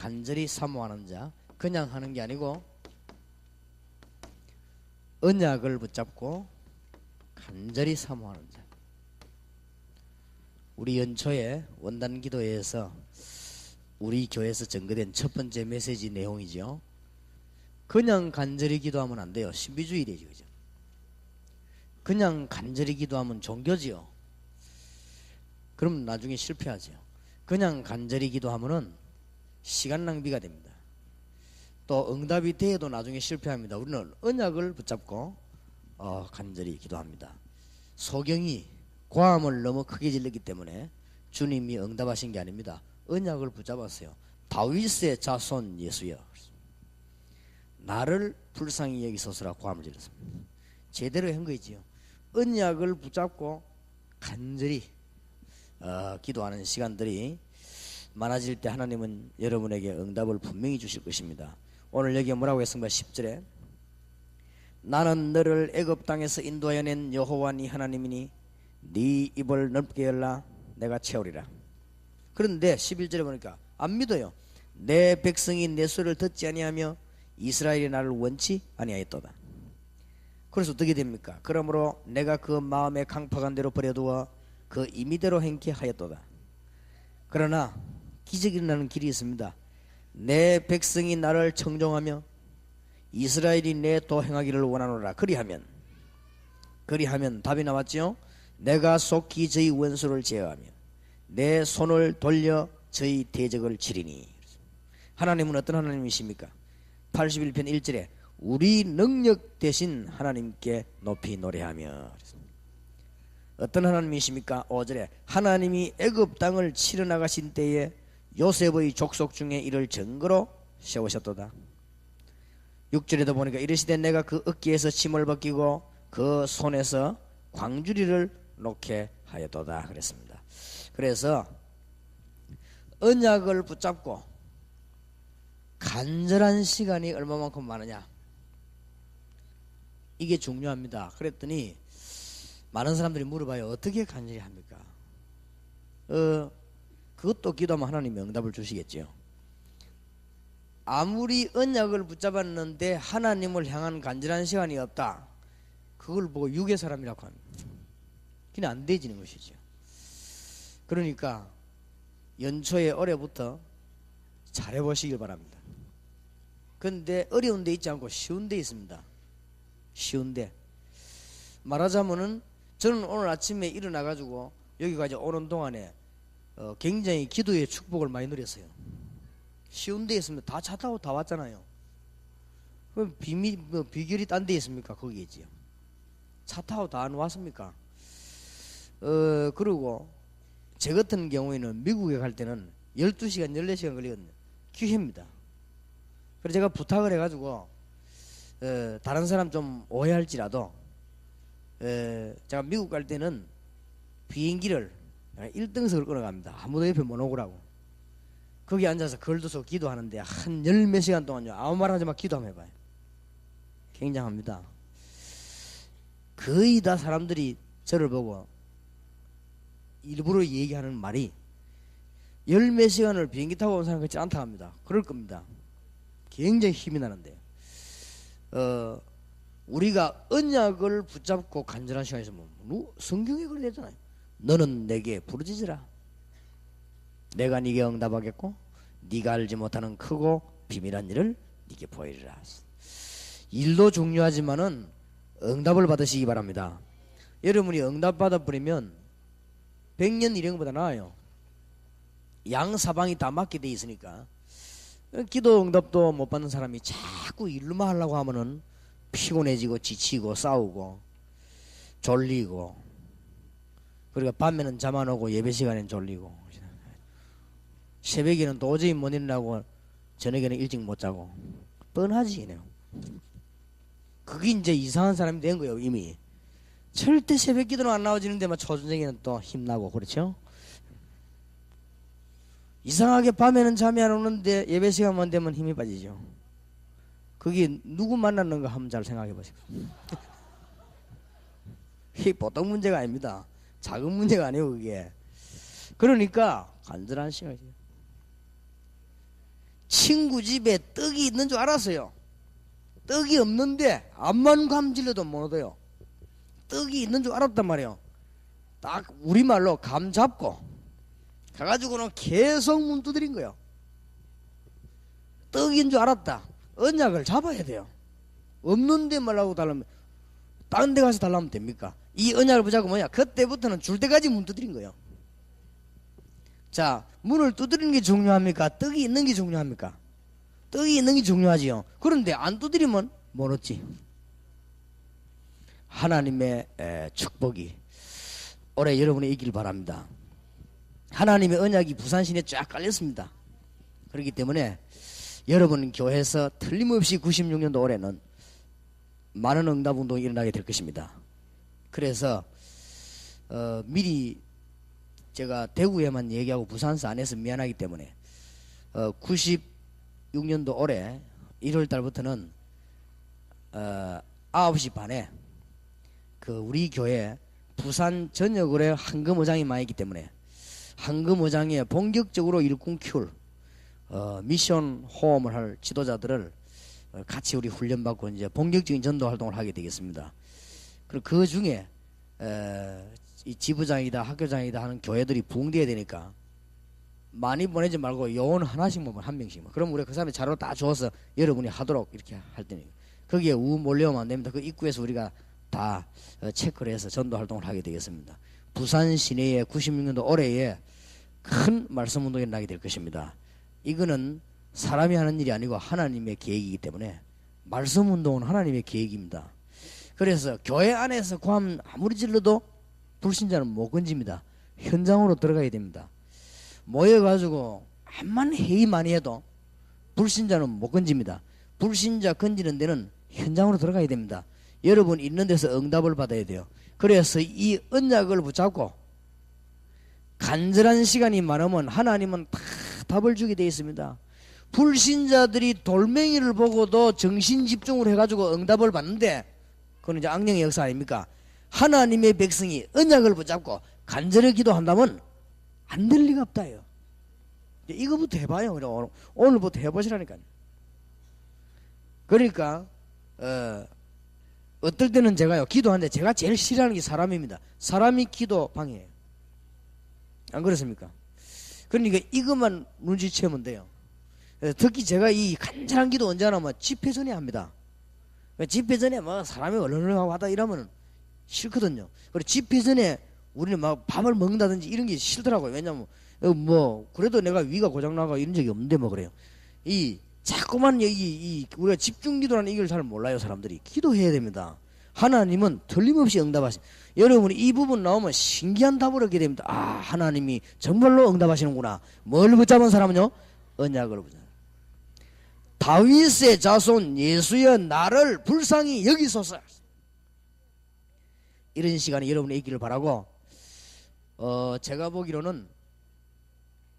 간절히 사모하는 자, 그냥 하는 게 아니고 언약을 붙잡고 간절히 사모하는 자. 우리 연초에 원단 기도회에서 우리 교회에서 전거된 첫 번째 메시지 내용이죠. 그냥 간절히 기도하면 안 돼요. 신비주의되죠. 그죠? 그냥 간절히 기도하면 종교지요. 그럼 나중에 실패하죠. 그냥 간절히 기도하면은 시간 낭비가 됩니다. 또 응답이 돼도 나중에 실패합니다. 우리는 언약을 붙잡고 간절히 기도합니다. 소경이 고함을 너무 크게 질렀기 때문에 주님이 응답하신 게 아닙니다. 언약을 붙잡았어요. 다윗의 자손 예수여, 나를 불쌍히 여기소서라 고함을 질렀습니다. 제대로 한 거지요. 언약을 붙잡고 간절히 기도하는 시간들이 많아질 때 하나님은 여러분에게 응답을 분명히 주실 것입니다. 오늘 여기 뭐라고 했습니까? 10절에 나는 너를 애굽 땅에서 인도하여 낸 여호와 네 하나님이니 네 입을 넓게 열라 내가 채우리라. 그런데 11절에 보니까 안 믿어요. 내 백성이 내 소리를 듣지 아니하며 이스라엘이 나를 원치 아니하였도다. 그래서 어떻게 됩니까? 그러므로 내가 그 마음에 강팍한 대로 버려두어 그 임의대로 행케 하였도다. 그러나 기적이 일어나는 길이 있습니다. 내 백성이 나를 청종하며 이스라엘이 내 도 행하기를 원하노라. 그리하면 답이 나왔죠. 내가 속히 저희 원수를 제어하며 내 손을 돌려 저희 대적을 치리니. 하나님은 어떤 하나님이십니까? 81편 1절에 우리 능력 대신 하나님께 높이 노래하며. 어떤 하나님이십니까? 5절에 하나님이 애굽 땅을 치러 나가신 때에 요셉의 족속 중에 이를 증거로 세우셨도다. 6절에도 보니까 이르시되 내가 그 어깨에서 침을 벗기고 그 손에서 광주리를 놓게 하였도다 그랬습니다. 그래서 언약을 붙잡고 간절한 시간이 얼마만큼 많으냐, 이게 중요합니다. 그랬더니 많은 사람들이 물어봐요. 어떻게 간절히 합니까? 그것도 기도하면 하나님이 응답을 주시겠죠. 아무리 언약을 붙잡았는데 하나님을 향한 간절한 시간이 없다, 그걸 보고 유괴 사람이라고 합니다. 그냥 안 되지는 것이죠. 그러니까 연초에 올해부터 잘해보시길 바랍니다. 그런데 어려운 데 있지 않고 쉬운 데 있습니다. 쉬운데 말하자면은 저는 오늘 아침에 일어나가지고 여기까지 오는 동안에 굉장히 기도의 축복을 많이 누렸어요. 쉬운 데 있으면 다 차 타고 다 왔잖아요. 그럼 비결이 딴 데 있습니까? 거기겠지요. 차 타고 다 안 왔습니까? 그리고 제 같은 경우에는 미국에 갈 때는 12시간 14시간 걸리거든요. 기회입니다. 그래서 제가 부탁을 해가지고 다른 사람 좀 오해할지라도 제가 미국 갈 때는 비행기를 1등석을 끊어갑니다. 아무도 옆에 못 오고라고. 거기 앉아서 걸도서 기도하는데 한 10몇 시간 동안요, 아무 말 하지 마 기도 한번 해봐요. 굉장합니다. 거의 다 사람들이 저를 보고 일부러 얘기하는 말이 10몇 시간을 비행기 타고 온 사람 같지 않다 합니다. 그럴 겁니다. 굉장히 힘이 나는데 우리가 언약을 붙잡고 간절한 시간이 있으면 성경에 그렇게 되잖아요. 너는 내게 부르짖으라 내가 네게 응답하겠고 네가 알지 못하는 크고 비밀한 일을 네게 보이리라. 일도 중요하지만은 응답을 받으시기 바랍니다. 여러분이 응답 받아버리면 100년 일행보다 나아요. 양 사방이 다 막게 돼 있으니까. 기도 응답도 못 받는 사람이 자꾸 일로만 하려고 하면은 피곤해지고 지치고 싸우고 졸리고, 그리고 밤에는 잠 안 오고 예배 시간엔 졸리고, 새벽에는 도저히 못 일어나고 저녁에는 일찍 못 자고, 뻔하지. 그게 이제 이상한 사람이 된 거예요. 이미 절대 새벽 기도는 안 나와지는데 막 초저녁에는 또 힘나고, 그렇죠? 이상하게 밤에는 잠이 안 오는데 예배 시간만 되면 힘이 빠지죠. 그게 누구 만났는가 한번 잘 생각해 보세요. 이게 보통 문제가 아닙니다. 작은 문제가 아니에요 그게. 그러니까 간절한 시간이죠. 친구 집에 떡이 있는 줄 알았어요. 떡이 없는데 암만 감질러도 못 얻어요. 떡이 있는 줄 알았단 말이에요. 딱 우리말로 감 잡고 가가지고는 계속 문 두드린 거예요. 떡인 줄 알았다. 언약을 잡아야 돼요. 없는데 말라고 달라면 다른 데 가서 달라면 됩니까? 이 언약을 붙잡고 뭐냐? 그때부터는 줄 때까지 문 두드린 거예요. 자, 문을 두드리는 게 중요합니까? 떡이 있는 게 중요합니까? 떡이 있는 게 중요하지요. 그런데 안 두드리면 못 얻지. 하나님의 축복이 올해 여러분의 있길 바랍니다. 하나님의 언약이 부산시내에 쫙 깔렸습니다. 그렇기 때문에 여러분 교회에서 틀림없이 96년도 올해는 많은 응답운동이 일어나게 될 것입니다. 그래서 미리 제가 대구에만 얘기하고 부산서 안 해서 미안하기 때문에 96년도 올해 1월 달부터는 9시 반에 그 우리 교회 부산 전역으로 황금어장이 많이 있기 때문에 황금어장에 본격적으로 일꾼 키울 미션 호흡을 할 지도자들을 같이 우리 훈련받고 이제 본격적인 전도 활동을 하게 되겠습니다. 그리고 그 중에 이 지부장이다 학교장이다 하는 교회들이 부흥돼야 되니까 많이 보내지 말고 요원 하나씩 보면 한 명씩만. 그럼 우리가 그 사람의 자료 다 줘서 여러분이 하도록 이렇게 할 테니 거기에 우 몰려오면 안 됩니다. 그 입구에서 우리가 다 체크를 해서 전도 활동을 하게 되겠습니다. 부산 시내에 96년도 올해에 큰 말씀 운동이 나게 될 것입니다. 이거는 사람이 하는 일이 아니고 하나님의 계획이기 때문에 말씀 운동은 하나님의 계획입니다. 그래서 교회 안에서 고함 아무리 질러도 불신자는 못 건집니다. 현장으로 들어가야 됩니다. 모여가지고 암만 회의 많이 해도 불신자는 못 건집니다. 불신자 건지는 데는 현장으로 들어가야 됩니다. 여러분 있는 데서 응답을 받아야 돼요. 그래서 이 언약을 붙잡고 간절한 시간이 많으면 하나님은 다 답을 주게 되어 있습니다. 불신자들이 돌멩이를 보고도 정신 집중을 해가지고 응답을 받는데 그건 이제 악령의 역사 아닙니까? 하나님의 백성이 언약을 붙잡고 간절히 기도한다면 안 될 리가 없다요. 이거부터 해봐요. 오늘부터 해보시라니까요. 그러니까 어떨 때는 제가요 기도하는데 제가 제일 싫어하는 게 사람입니다. 사람이 기도 방해해요. 안 그렇습니까? 그러니까 이것만 눈치채면 돼요. 특히 제가 이 간절한 기도 언제 하냐면 집회 전에 합니다. 집회 전에 막 사람이 얼렁얼렁하고 하다 이러면 싫거든요. 그리고 집회 전에 우리는 막 밥을 먹는다든지 이런 게 싫더라고요. 왜냐면 뭐 그래도 내가 위가 고장나고 이런 적이 없는데 뭐 그래요. 이 자꾸만 우리가 집중 기도라는 이걸 잘 몰라요. 사람들이 기도해야 됩니다. 하나님은 틀림없이 응답하십니다. 여러분이 이 부분 나오면 신기한 답을 얻게 됩니다. 아, 하나님이 정말로 응답하시는구나. 뭘 붙잡은 사람은요? 언약을 붙잡아요. 다윗의 자손 예수여 나를 불쌍히 여기소서. 이런 시간이 여러분이 있기를 바라고, 제가 보기로는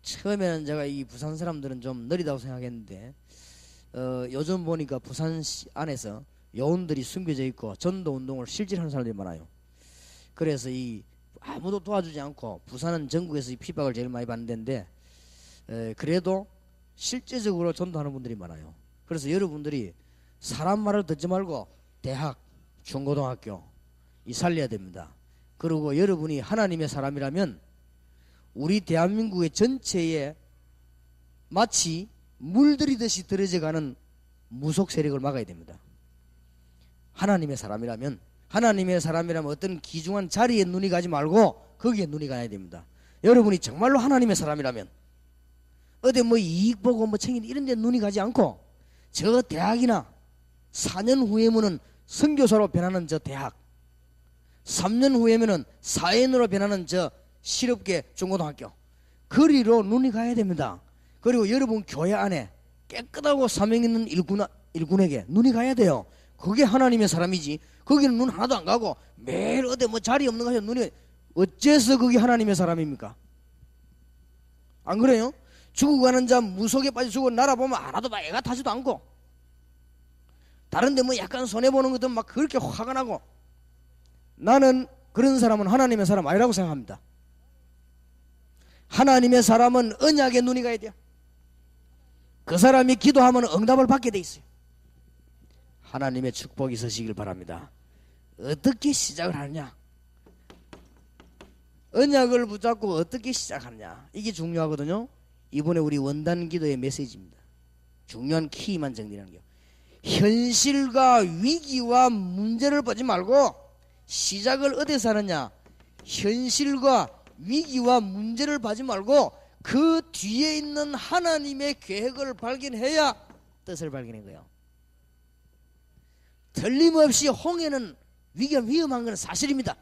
처음에는 제가 이 부산 사람들은 좀 느리다고 생각했는데 요즘 보니까 부산 안에서 요원들이 숨겨져 있고 전도 운동을 실질하는 사람들이 많아요. 그래서 이 아무도 도와주지 않고 부산은 전국에서 이 핍박을 제일 많이 받는 데인데 그래도 실제적으로 전도하는 분들이 많아요. 그래서 여러분들이 사람 말을 듣지 말고 대학, 중고등학교 이 살려야 됩니다. 그리고 여러분이 하나님의 사람이라면 우리 대한민국의 전체에 마치 물들이듯이 들어져가는 무속 세력을 막아야 됩니다. 하나님의 사람이라면 어떤 귀중한 자리에 눈이 가지 말고 거기에 눈이 가야 됩니다. 여러분이 정말로 하나님의 사람이라면 어디 뭐 이익 보고 뭐 챙기는 이런 데 눈이 가지 않고 저 대학이나 4년 후에면은 선교사로 변하는 저 대학, 3년 후에면은 사회인으로 변하는 저 실업계 중고등학교 거리로 눈이 가야 됩니다. 그리고 여러분 교회 안에 깨끗하고 사명 있는 일꾼에게 눈이 가야 돼요. 그게 하나님의 사람이지. 거기는 눈 하나도 안 가고 매일 어디 뭐 자리 없는 곳에 눈이 어째서 그게 하나님의 사람입니까? 안 그래요? 죽어가는 자 무속에 빠져 죽어 날아보면 하나도 막 애가 타지도 않고 다른데 뭐 약간 손해보는 것도 막 그렇게 화가 나고 나는 그런 사람은 하나님의 사람 아니라고 생각합니다. 하나님의 사람은 언약에 눈이 가야 돼요. 그 사람이 기도하면 응답을 받게 돼 있어요. 하나님의 축복이 있으시길 바랍니다. 어떻게 시작을 하느냐, 언약을 붙잡고 어떻게 시작하느냐, 이게 중요하거든요. 이번에 우리 원단 기도의 메시지입니다. 중요한 키만 정리하는 게요. 현실과 위기와 문제를 보지 말고 시작을 어디서 하느냐, 현실과 위기와 문제를 보지 말고 그 뒤에 있는 하나님의 계획을 발견해야 뜻을 발견한 거예요. 틀림없이 홍해는 위험한 건 사실입니다.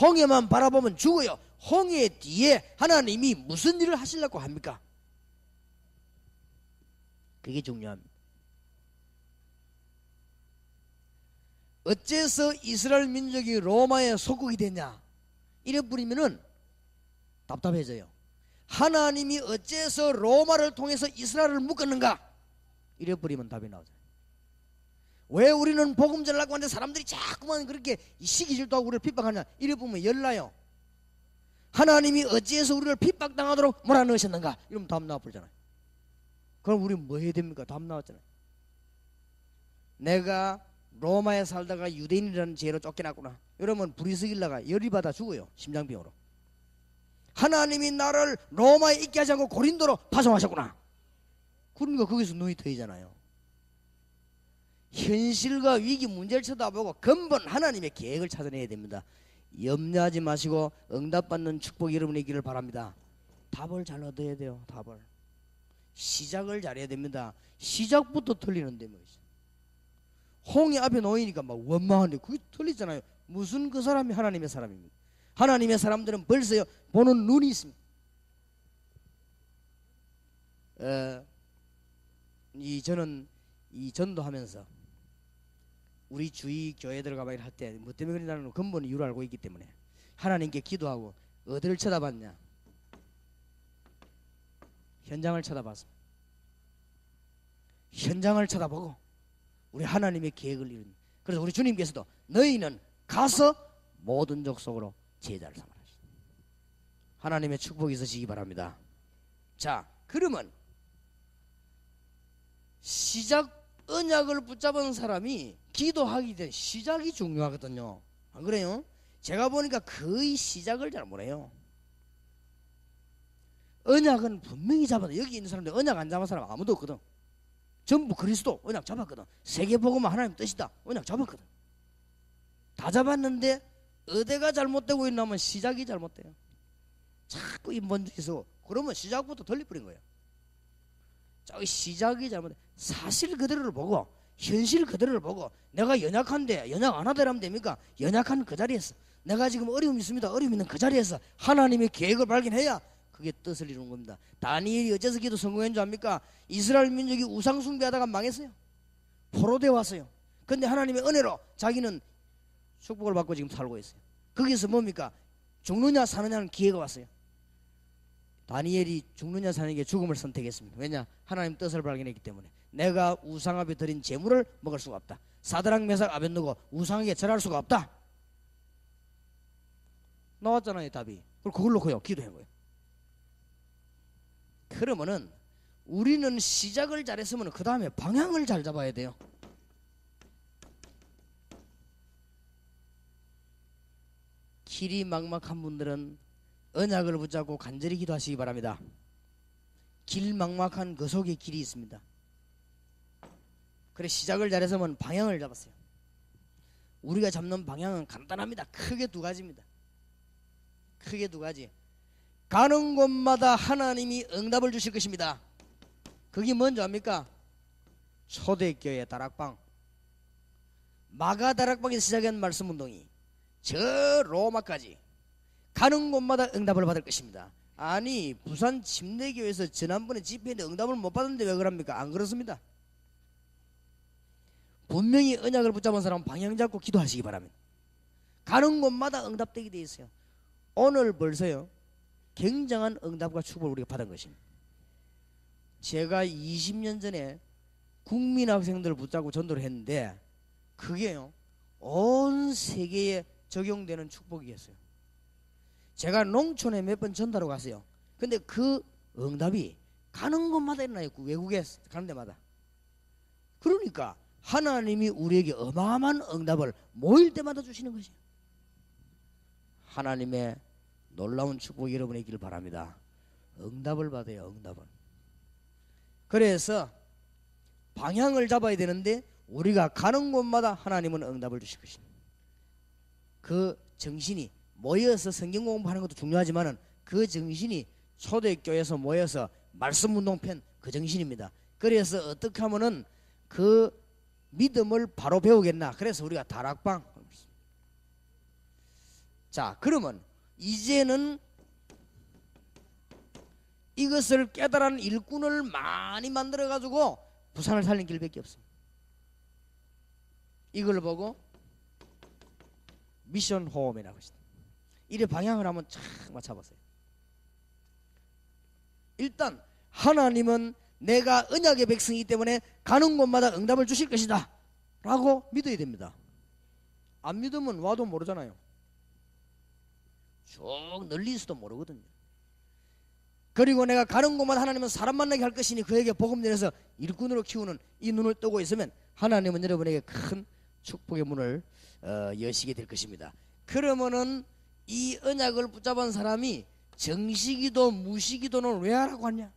홍해만 바라보면 죽어요. 홍해 뒤에 하나님이 무슨 일을 하시려고 합니까? 그게 중요합니다. 어째서 이스라엘 민족이 로마의 속국이 됐냐, 이래 뿌리면은 답답해져요. 하나님이 어째서 로마를 통해서 이스라엘을 묶었는가, 이래 뿌리면 답이 나오죠. 왜 우리는 복음 전하려고 하는데 사람들이 자꾸만 그렇게 시기 질투하고 우리를 핍박하냐, 이래 보면 열나요. 하나님이 어찌해서 우리를 핍박당하도록 몰아넣으셨는가, 이러면 답 나와버리잖아요. 그럼 우리 뭐 해야 됩니까? 답 나왔잖아요. 내가 로마에 살다가 유대인이라는 죄로 쫓겨났구나, 이러면 브리스길라가 열이 받아 죽어요. 심장병으로. 하나님이 나를 로마에 있게 하지 않고 고린도로 파송하셨구나, 그러니까 거기서 눈이 트이잖아요. 현실과 위기 문제를 쳐다보고 근본 하나님의 계획을 찾아내야 됩니다. 염려하지 마시고 응답받는 축복이 여러분의 있기를 바랍니다. 답을 잘 얻어야 돼요. 답을. 시작을 잘해야 됩니다. 시작부터 틀리는데 뭐 홍해 앞에 놓이니까 막 원망하는데 그게 틀리잖아요. 무슨 그 사람이 하나님의 사람입니까? 하나님의 사람들은 벌써요 보는 눈이 있습니다. 저는 이 전도하면서 우리 주위 교회들 가봐 할 때 뭐 때문에 그런다는 근본 이유를 알고 있기 때문에 하나님께 기도하고 어디를 쳐다봤냐, 현장을 쳐다봤습니다. 현장을 쳐다보고 우리 하나님의 계획을 이룬. 그래서 우리 주님께서도 너희는 가서 모든 족속으로 제자를 삼아라. 하나님의 축복이 있으시기 바랍니다. 자, 그러면 시작 언약을 붙잡은 사람이 기도하기 전 시작이 중요하거든요. 안 그래요? 제가 보니까 거의 시작을 잘 못해요. 언약은 분명히 잡았다. 여기 있는 사람들 언약 안 잡은 사람 아무도 없거든. 전부 그리스도 언약 잡았거든. 세계복음은 하나님 뜻이다, 언약 잡았거든. 다 잡았는데 어디가 잘못되고 있냐면 시작이 잘못돼요. 자꾸 인본주의에서 그러면 시작부터 돌려버린 거예요. 자, 시작이 잘못돼. 사실 그대로를 보고 현실 그대로를 보고 내가 연약한데 연약 안 하더라면 됩니까? 연약한 그 자리에서 내가 지금 어려움이 있습니다. 어려움 있는 그 자리에서 하나님의 계획을 발견해야 그게 뜻을 이루는 겁니다. 다니엘이 어째서 기도 성공한 줄 압니까? 이스라엘 민족이 우상 숭배하다가 망했어요. 포로돼 왔어요. 근데 하나님의 은혜로 자기는 축복을 받고 지금 살고 있어요. 거기서 뭡니까? 죽느냐 사느냐는 기회가 왔어요. 다니엘이 죽느냐 사는 게 죽음을 선택했습니다. 왜냐? 하나님 뜻을 발견했기 때문에. 내가 우상 앞에 드린 재물을 먹을 수가 없다. 사드락 메삭 아벳느고 우상에게 절할 수가 없다. 나왔잖아요, 답이. 그걸 그걸 놓고요 기도한 거예요. 그러면은 우리는 시작을 잘했으면 그 다음에 방향을 잘 잡아야 돼요. 길이 막막한 분들은 언약을 붙잡고 간절히 기도하시기 바랍니다. 길 막막한 그 속에 길이 있습니다. 그래 시작을 잘해서면 방향을 잡았어요. 우리가 잡는 방향은 간단합니다. 크게 두 가지입니다. 크게 두 가지. 가는 곳마다 하나님이 응답을 주실 것입니다. 그게 뭔지 압니까? 초대교회 다락방, 마가 다락방에서 시작한 말씀 운동이 저 로마까지 가는 곳마다 응답을 받을 것입니다. 아니 부산 침례교회에서 지난번에 집회인데 응답을 못 받았는데 왜 그럽니까? 안 그렇습니다. 분명히 언약을 붙잡은 사람은 방향 잡고 기도하시기 바랍니다. 가는 곳마다 응답되게 되어 있어요. 오늘 벌써요 굉장한 응답과 축복을 우리가 받은 것입니다. 제가 20년 전에 국민학생들을 붙잡고 전도를 했는데 그게요 온 세계에 적용되는 축복이었어요. 제가 농촌에 몇 번 전도하러 갔어요. 근데 그 응답이 가는 곳마다 일어나요. 외국에 가는 데마다. 그러니까 하나님이 우리에게 어마어마한 응답을 모일 때마다 주시는 것이에요. 하나님의 놀라운 축복이 여러분에게 있기를 바랍니다. 응답을 받아요. 응답을. 그래서 방향을 잡아야 되는데 우리가 가는 곳마다 하나님은 응답을 주실 것입니다. 그 정신이 모여서 성경 공부하는 것도 중요하지만 그 정신이 초대교회에서 모여서 말씀운동편 그 정신입니다. 그래서 어떻게 하면은 그 믿음을 바로 배우겠나. 그래서 우리가 다락방. 자, 그러면 이제는 이것을 깨달은 일꾼을 많이 만들어 가지고 부산을 살린 길밖에 없습니다. 이걸 보고 미션 호흡이라고 했습니다. 이래 방향을 한번 착 맞춰보세요. 일단 하나님은 내가 언약의 백성이기 때문에 가는 곳마다 응답을 주실 것이다 라고 믿어야 됩니다. 안 믿으면 와도 모르잖아요. 쭉 널리 있어도 모르거든요. 그리고 내가 가는 곳마다 하나님은 사람 만나게 할 것이니 그에게 복음 전해서 일꾼으로 키우는 이 눈을 뜨고 있으면 하나님은 여러분에게 큰 축복의 문을 여시게 될 것입니다. 그러면은 이 언약을 붙잡은 사람이 정시기도 무시기도는 왜 하라고 하냐?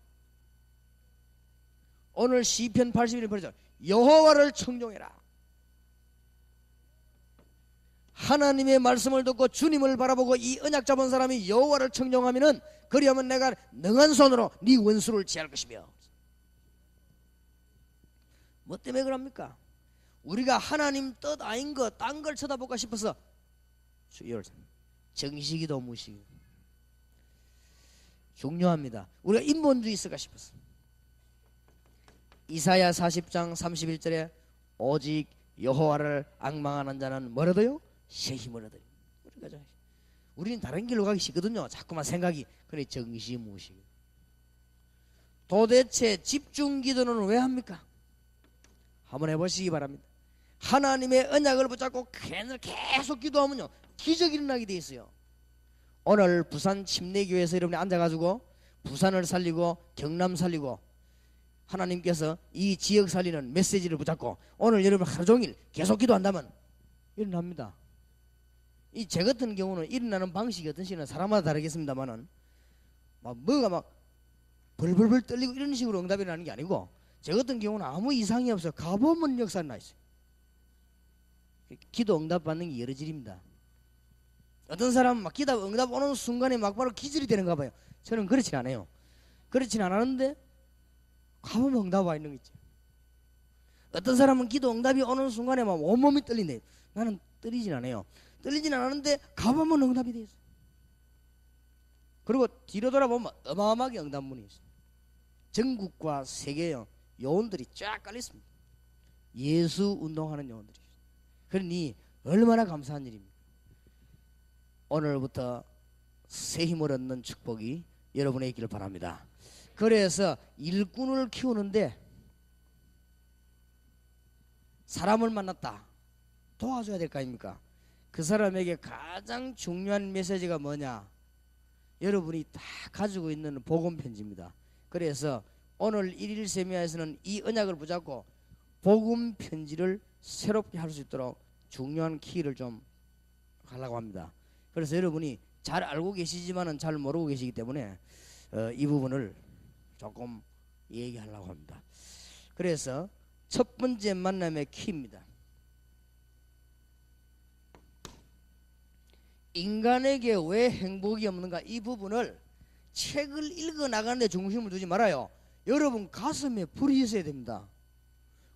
오늘 시편 81편 보죠. 여호와를 청종해라. 하나님의 말씀을 듣고 주님을 바라보고 이 언약 잡은 사람이 여호와를 청종하면은 그리하면 내가 능한 손으로 네 원수를 제할 것이며. 뭐 때문에 그럽니까? 우리가 하나님 뜻 아닌 거 딴 걸 쳐다볼까 싶어서 정시기도 무시기도 중요합니다. 우리가 인본주의 있을까 싶었어. 이사야 40장 31절에 오직 여호와를 앙망하는 자는 뭐라도요? 새 힘을 얻어요. 우리는 다른 길로 가기 싫거든요. 자꾸만 생각이. 그래 정시무시. 도대체 집중기도는 왜 합니까? 한번 해보시기 바랍니다. 하나님의 언약을 붙잡고 계속 기도하면요 기적이 일어나게 돼 있어요. 오늘 부산 침례교회에서 여러분이 앉아가지고 부산을 살리고 경남 살리고 하나님께서 이 지역 살리는 메시지를 붙잡고 오늘 여러분 하루 종일 계속 기도한다면 일어납니다. 이 제 같은 경우는 일어나는 방식이 어떤 식이나 사람마다 다르겠습니다만은 뭐가 막 벌벌벌 떨리고 이런 식으로 응답이 나는 게 아니고 제 같은 경우는 아무 이상이 없어요. 가보면 역사가 나 있어요. 기도 응답 받는 게 여러 질입니다. 어떤 사람은 막 기도 응답 오는 순간에 막 바로 기절이 되는가 봐요. 저는 그렇진 않아요. 그렇진 않았는데 가보면 응답 와 있는 거 있죠. 어떤 사람은 기도 응답이 오는 순간에 막 온몸이 떨린대. 나는 떨리진 않아요. 떨리진 않았는데 가보면 응답이 돼 있어요. 그리고 뒤로 돌아보면 어마어마하게 응답문이 있어요. 전국과 세계의 요원들이 쫙 깔려 있습니다. 예수 운동하는 요원들이. 그러니 얼마나 감사한 일입니까? 오늘부터 새 힘을 얻는 축복이 여러분에게 있기를 바랍니다. 그래서 일꾼을 키우는데 사람을 만났다. 도와줘야 될 거 아닙니까? 그 사람에게 가장 중요한 메시지가 뭐냐? 여러분이 다 가지고 있는 복음 편지입니다. 그래서 오늘 1일 세미나에서는 이 언약을 붙잡고 복음 편지를 새롭게 할 수 있도록 중요한 키를 좀 하려고 합니다. 그래서 여러분이 잘 알고 계시지만은 잘 모르고 계시기 때문에 이 부분을 조금 얘기하려고 합니다. 그래서 첫 번째 만남의 키입니다. 인간에게 왜 행복이 없는가? 이 부분을 책을 읽어 나가는데 중심을 두지 말아요. 여러분 가슴에 불이 있어야 됩니다.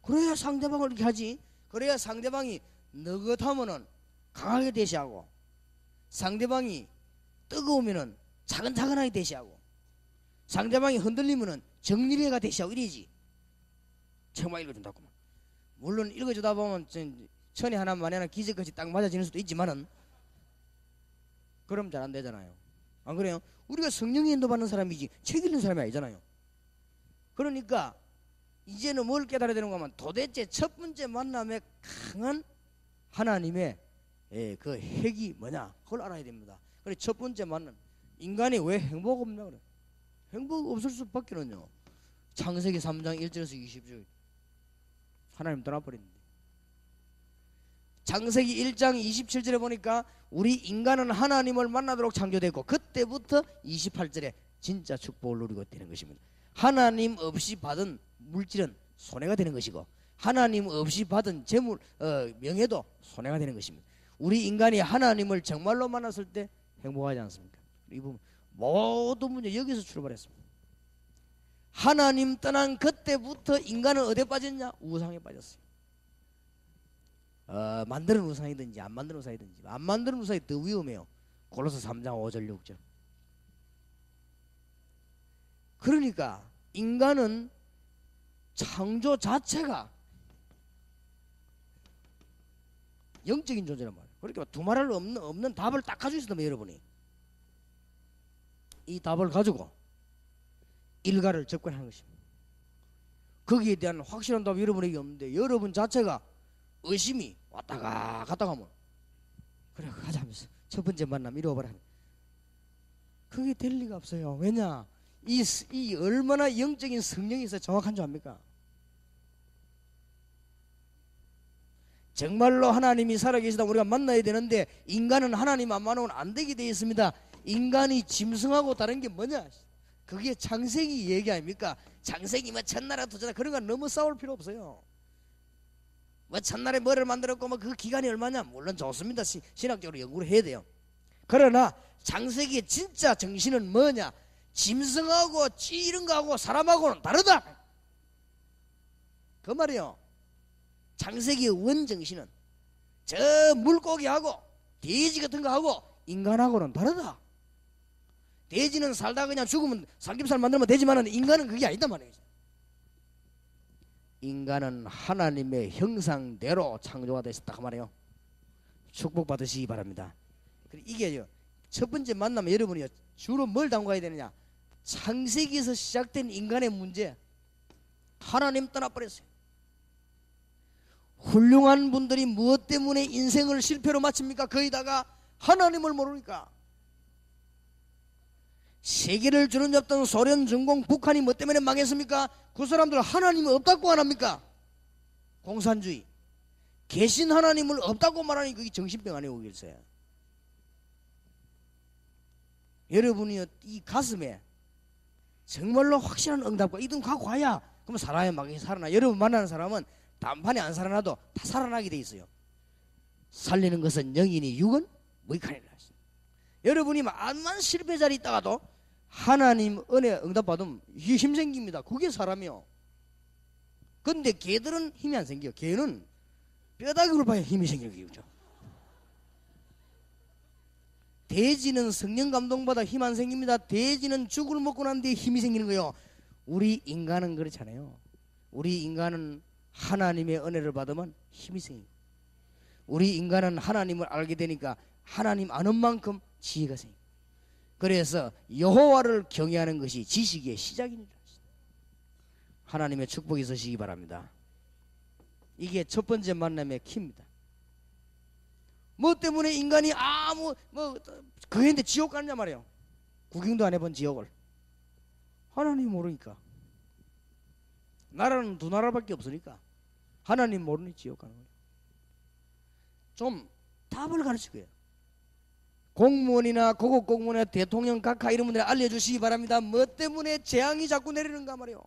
그래야 상대방을 이렇게 하지. 그래야 상대방이 느긋하면은 강하게 대시하고 상대방이 뜨거우면은 차근차근하게 대시하고 상대방이 흔들리면은 정리해가 대시하고 이러지. 책만 읽어준다고만. 물론 읽어주다 보면 천에 하나 만에 하나 기적같이 딱 맞아지는 수도 있지만은 그럼 잘 안 되잖아요. 안 그래요? 우리가 성령의 인도받는 사람이지 책 읽는 사람이 아니잖아요. 그러니까 이제는 뭘 깨달아야 되는가 하면 도대체 첫 번째 만남에 강한 하나님의 그 핵이 뭐냐 그걸 알아야 됩니다. 그래서 첫 번째 만남 인간이 왜 행복 없냐 그래. 행복 없을 수밖에는요. 창세기 3장 1절에서 20절 하나님 떠나버렸는데, 창세기 1장 27절에 보니까 우리 인간은 하나님을 만나도록 창조됐고, 그때부터 28절에 진짜 축복을 누리고 되는 것입니다. 하나님 없이 받은 물질은 손해가 되는 것이고, 하나님 없이 받은 재물, 명예도 손해가 되는 것입니다. 우리 인간이 하나님을 정말로 만났을 때 행복하지 않습니까? 이 부분 모든 문제 여기서 출발했습니다. 하나님 떠난 그때부터 인간은 어디에 빠졌냐? 우상에 빠졌어요. 만드는 우상이든지 안 만드는 우상이든지, 안 만드는 우상이 더 위험해요. 골로새 3장 5절 6절. 그러니까 인간은 창조 자체가 영적인 존재란 말이에요. 그러니까 두말할 없는 답을 딱 가지고 있었다면, 여러분이 이 답을 가지고 일가를 접근하는 것입니다. 거기에 대한 확실한 답이 여러분에게 없는데, 여러분 자체가 의심이 왔다가 갔다가 하면, 그래 가자 하면서 첫 번째 만남 이루어버려. 그게 될 리가 없어요. 왜냐? 이 얼마나 영적인 성령이 있어 정확한 줄 압니까? 정말로 하나님이 살아계시다 우리가 만나야 되는데, 인간은 하나님 안 만나면 안 되게 되어 있습니다. 인간이 짐승하고 다른 게 뭐냐? 그게 창세기 얘기 아닙니까? 창세기 뭐 첫날에 두자나 그런 거 너무 싸울 필요 없어요. 뭐 첫날에 뭐를 만들었고 뭐 그 기간이 얼마냐? 물론 좋습니다. 신학적으로 연구를 해야 돼요. 그러나 창세기의 진짜 정신은 뭐냐? 짐승하고 이런 거하고 사람하고는 다르다, 그 말이에요. 창세기의 원정신은 저 물고기하고 돼지 같은 거하고 인간하고는 다르다. 돼지는 살다 그냥 죽으면 삼겹살 만들면 되지만 인간은 그게 아니다 말이에요. 인간은 하나님의 형상대로 창조가 되었다 그 말이에요. 축복 받으시기 바랍니다. 이게 첫 번째 만나면 여러분이 주로 뭘 담가야 되느냐? 창세기에서 시작된 인간의 문제, 하나님 떠나버렸어요. 훌륭한 분들이 무엇 때문에 인생을 실패로 마칩니까? 거기다가 하나님을 모르니까. 세계를 주름잡던 소련, 중공, 북한이 뭐 때문에 망했습니까? 그 사람들 하나님이 없다고 안 합니까? 공산주의. 계신 하나님을 없다고 말하니 그게 정신병 아니에요, 그랬어요. 여러분이 이 가슴에 정말로 확실한 응답과 이등 갖고 가야 그러면 살아야 막 살아나. 여러분 만나는 사람은 단판에 안 살아나도 다 살아나게 돼 있어요. 살리는 것은 영이니 육은 무익하니라. 여러분이 만만 실패 자리에 있다가도 하나님 은혜 응답받으면 이게 힘 생깁니다. 그게 사람이요. 근데 개들은 힘이 안 생겨요. 개는 뼈다귀를 봐야 힘이 생기는 거죠. 돼지는 성령 감동받아 힘 안 생깁니다. 돼지는 죽을 먹고 난 뒤에 힘이 생기는 거예요. 우리 인간은 그렇잖아요. 우리 인간은 하나님의 은혜를 받으면 힘이 생겨요. 우리 인간은 하나님을 알게 되니까 하나님 아는 만큼 지혜가 생겨요. 그래서 여호와를 경외하는 것이 지식의 시작입니다. 하나님의 축복이 있으시기 바랍니다. 이게 첫 번째 만남의 키입니다. 뭐 때문에 인간이 그런데 지옥 가느냐 말이에요. 구경도 안 해본 지옥을. 하나님 모르니까. 나라는 두 나라밖에 없으니까 하나님 모르니 지옥 가는 거예요. 좀 답을 가르칠 거예요. 공무원이나 고급 공무원이나 대통령 각하 이런 분들 알려주시기 바랍니다. 뭐 때문에 재앙이 자꾸 내리는가 말이에요.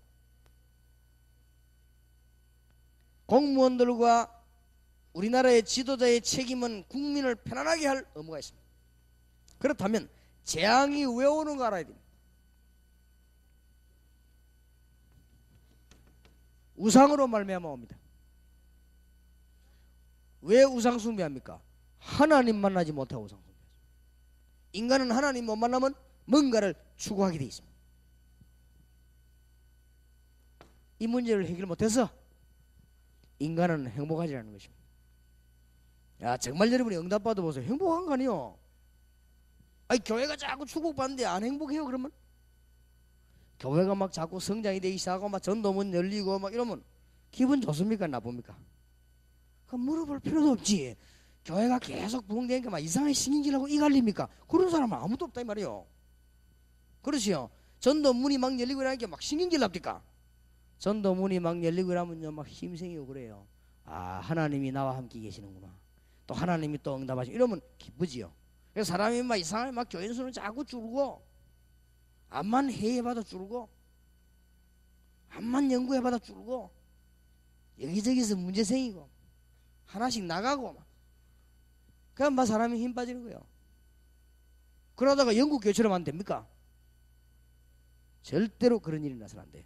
공무원들과 우리나라의 지도자의 책임은 국민을 편안하게 할 의무가 있습니다. 그렇다면 재앙이 왜 오는가 알아야 됩니다. 우상으로 말미암아 옵니다. 왜 우상 숭배합니까? 하나님 만나지 못하고 우상 숭배하죠. 인간은 하나님 못 만나면 뭔가를 추구하게 돼 있습니다. 이 문제를 해결 못해서 인간은 행복하지 않는 것입니다. 야, 정말 여러분이 응답받아 보세요. 행복한 거 아니요? 아니, 교회가 자꾸 축복받는데 안 행복해요? 그러면 교회가 막 자꾸 성장이 되기 시작하고 막 전도문 열리고 막 이러면 기분 좋습니까? 나쁩니까? 그럼 물어볼 필요도 없지. 교회가 계속 부흥되니까 막 이상하게 신경질하고 이갈립니까? 그런 사람은 아무도 없다 이 말이에요. 그렇지요? 전도문이 막 열리고 이러니까 막 신경질 납니까? 전도 문이 막 열리고 이러면요 막 힘생이고 그래요. 아, 하나님이 나와 함께 계시는구나. 또 하나님이 또 응답하시고 이러면 기쁘지요. 그래서 사람이 막 이상하게 막 교인 수는 자꾸 줄고, 암만 회의해봐도 줄고, 암만 연구해봐도 줄고, 여기저기서 문제 생기고 하나씩 나가고 막. 그럼 막 사람이 힘 빠지는 거예요. 그러다가 영국 교회처럼 하면 됩니까? 절대로 그런 일이 나서는 안 돼요.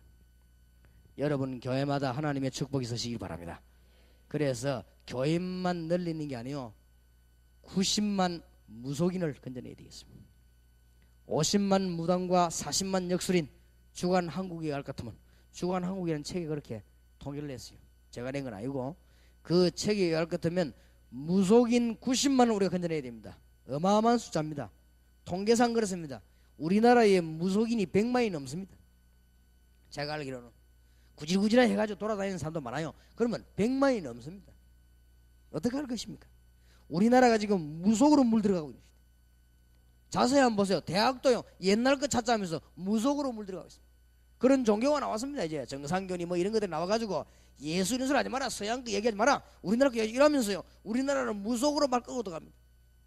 여러분 교회마다 하나님의 축복이 있으시길 바랍니다. 그래서 교인만 늘리는 게 아니요 90만 무속인을 건져내야 되겠습니다. 50만 무당과 40만 역술인 주간 한국에 갈 것 같으면, 주간 한국이라는 책이 그렇게 통일을 했어요. 제가 낸 건 아니고 그 책에 갈 것 같으면 무속인 90만을 우리가 건져내야 됩니다. 어마어마한 숫자입니다. 통계상 그렇습니다. 우리나라에 무속인이 100만이 넘습니다. 제가 알기로는 구질구질하게 해가지고 돌아다니는 사람도 많아요. 그러면 100만이 넘습니다. 어떻게 할 것입니까? 우리나라가 지금 무속으로 물들어가고 있습니다. 자세히 한번 보세요. 대학도요 옛날 거 찾자면서 무속으로 물들어가고 있습니다. 그런 종교가 나왔습니다. 이제 정상교니 뭐 이런 것들이 나와가지고 예수 이런 소리 하지 마라, 서양 거 얘기하지 마라, 우리나라 거 이러면서요 우리나라는 무속으로 막 끌고 들어갑니다.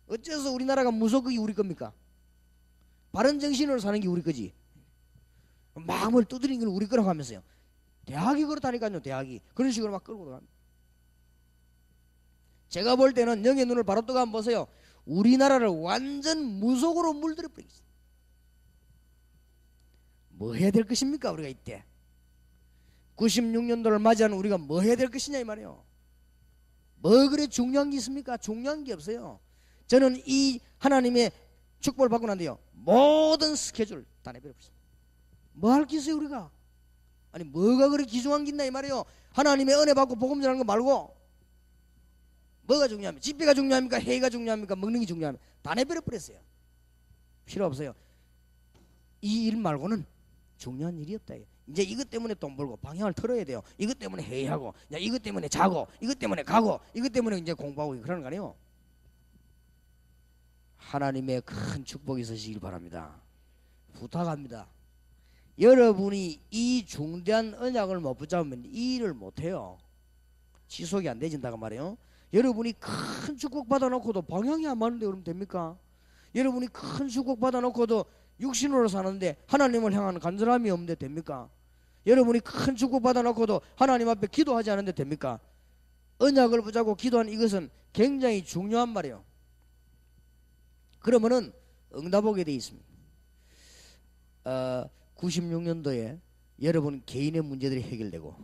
어째서 우리나라가 무속이 우리 겁니까? 바른 정신으로 사는 게 우리 거지. 마음을 두드리는 건 우리 거라고 하면서요 대학이 그렇다니까요. 대학이 그런 식으로 막 끌고 들어갑니다. 제가 볼 때는 영의 눈을 바로 뜨고 한번 보세요. 우리나라를 완전 무속으로 물들여 버리겠어요. 뭐 해야 될 것입니까? 우리가 이때 96년도를 맞이하는 우리가 뭐 해야 될 것이냐 이 말이에요. 뭐 그래 중요한 게 있습니까? 중요한 게 없어요. 저는 이 하나님의 축복을 받고 난 뒤에요 모든 스케줄 다 내버려버렸습니다. 뭐 할 게 있어요 우리가? 아니 뭐가 그렇게 귀중한 게 있나 이 말이에요. 하나님의 은혜 받고 복음 전하는 거 말고 뭐가 중요합니까? 집회가 중요합니까? 회의가 중요합니까? 먹는 게 중요합니까? 다 내버려버렸어요. 필요 없어요. 이 일 말고는 중요한 일이 없다. 이제 이것 때문에 돈 벌고 방향을 틀어야 돼요. 이것 때문에 회의하고, 이것 때문에 자고, 이것 때문에 가고, 이것 때문에 이제 공부하고 그러는 거 아니에요. 하나님의 큰 축복이 있으시길 바랍니다. 부탁합니다. 여러분이 이 중대한 언약을 못 붙잡으면 이 일을 못해요. 지속이 안 되진다고 말이에요. 여러분이 큰 축복 받아놓고도 방향이 안 맞는데 그러면 됩니까? 여러분이 큰 축복 받아놓고도 육신으로 사는데 하나님을 향하는 간절함이 없는데 됩니까? 여러분이 큰 축복 받아놓고도 하나님 앞에 기도하지 않는데 됩니까? 언약을 붙잡고 기도하는 이것은 굉장히 중요한 말이에요. 그러면은 응답 오게 돼 있습니다. 96년도에 여러분 개인의 문제들이 해결되고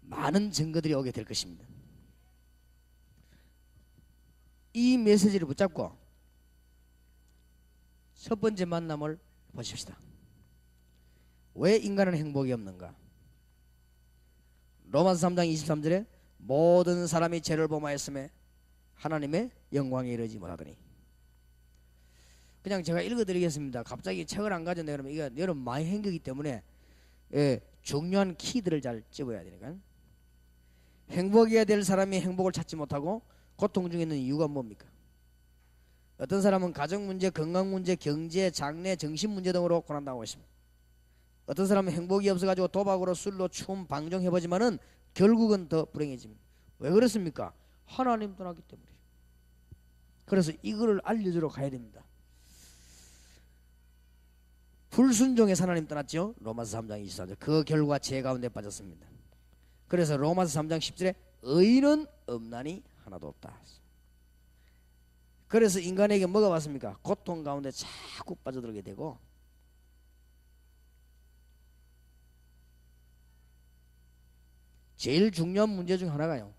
많은 증거들이 오게 될 것입니다. 이 메시지를 붙잡고 첫 번째 만남을 보십시다. 왜 인간은 행복이 없는가? 로마서 3장 23절에 모든 사람이 죄를 범하였음에 하나님의 영광에 이르지 못하더니. 그냥 제가 읽어드리겠습니다. 갑자기 책을 안 가졌네 그러면 이거 여러분 많이 행거기 때문에 중요한 키들을 잘 집어야 되니까. 행복해야 될 사람이 행복을 찾지 못하고 고통 중에 있는 이유가 뭡니까? 어떤 사람은 가정 문제, 건강 문제, 경제, 장래, 정신 문제 등으로 고난당하고 있습니다. 어떤 사람은 행복이 없어가지고 도박으로 술로 춤 방종해보지만은 결국은 더 불행해집니다. 왜 그렇습니까? 하나님 떠났기 때문이죠. 그래서 이거를 알려주러 가야 됩니다. 불순종해서 하나님 떠났죠. 로마서 3장 24절. 그 결과 죄 가운데 빠졌습니다. 그래서 로마서 3장 10절에 의인은 없나니 하나도 없다. 그래서 인간에게 뭐가 왔습니까? 고통 가운데 자꾸 빠져들게 되고 제일 중요한 문제 중 하나가요.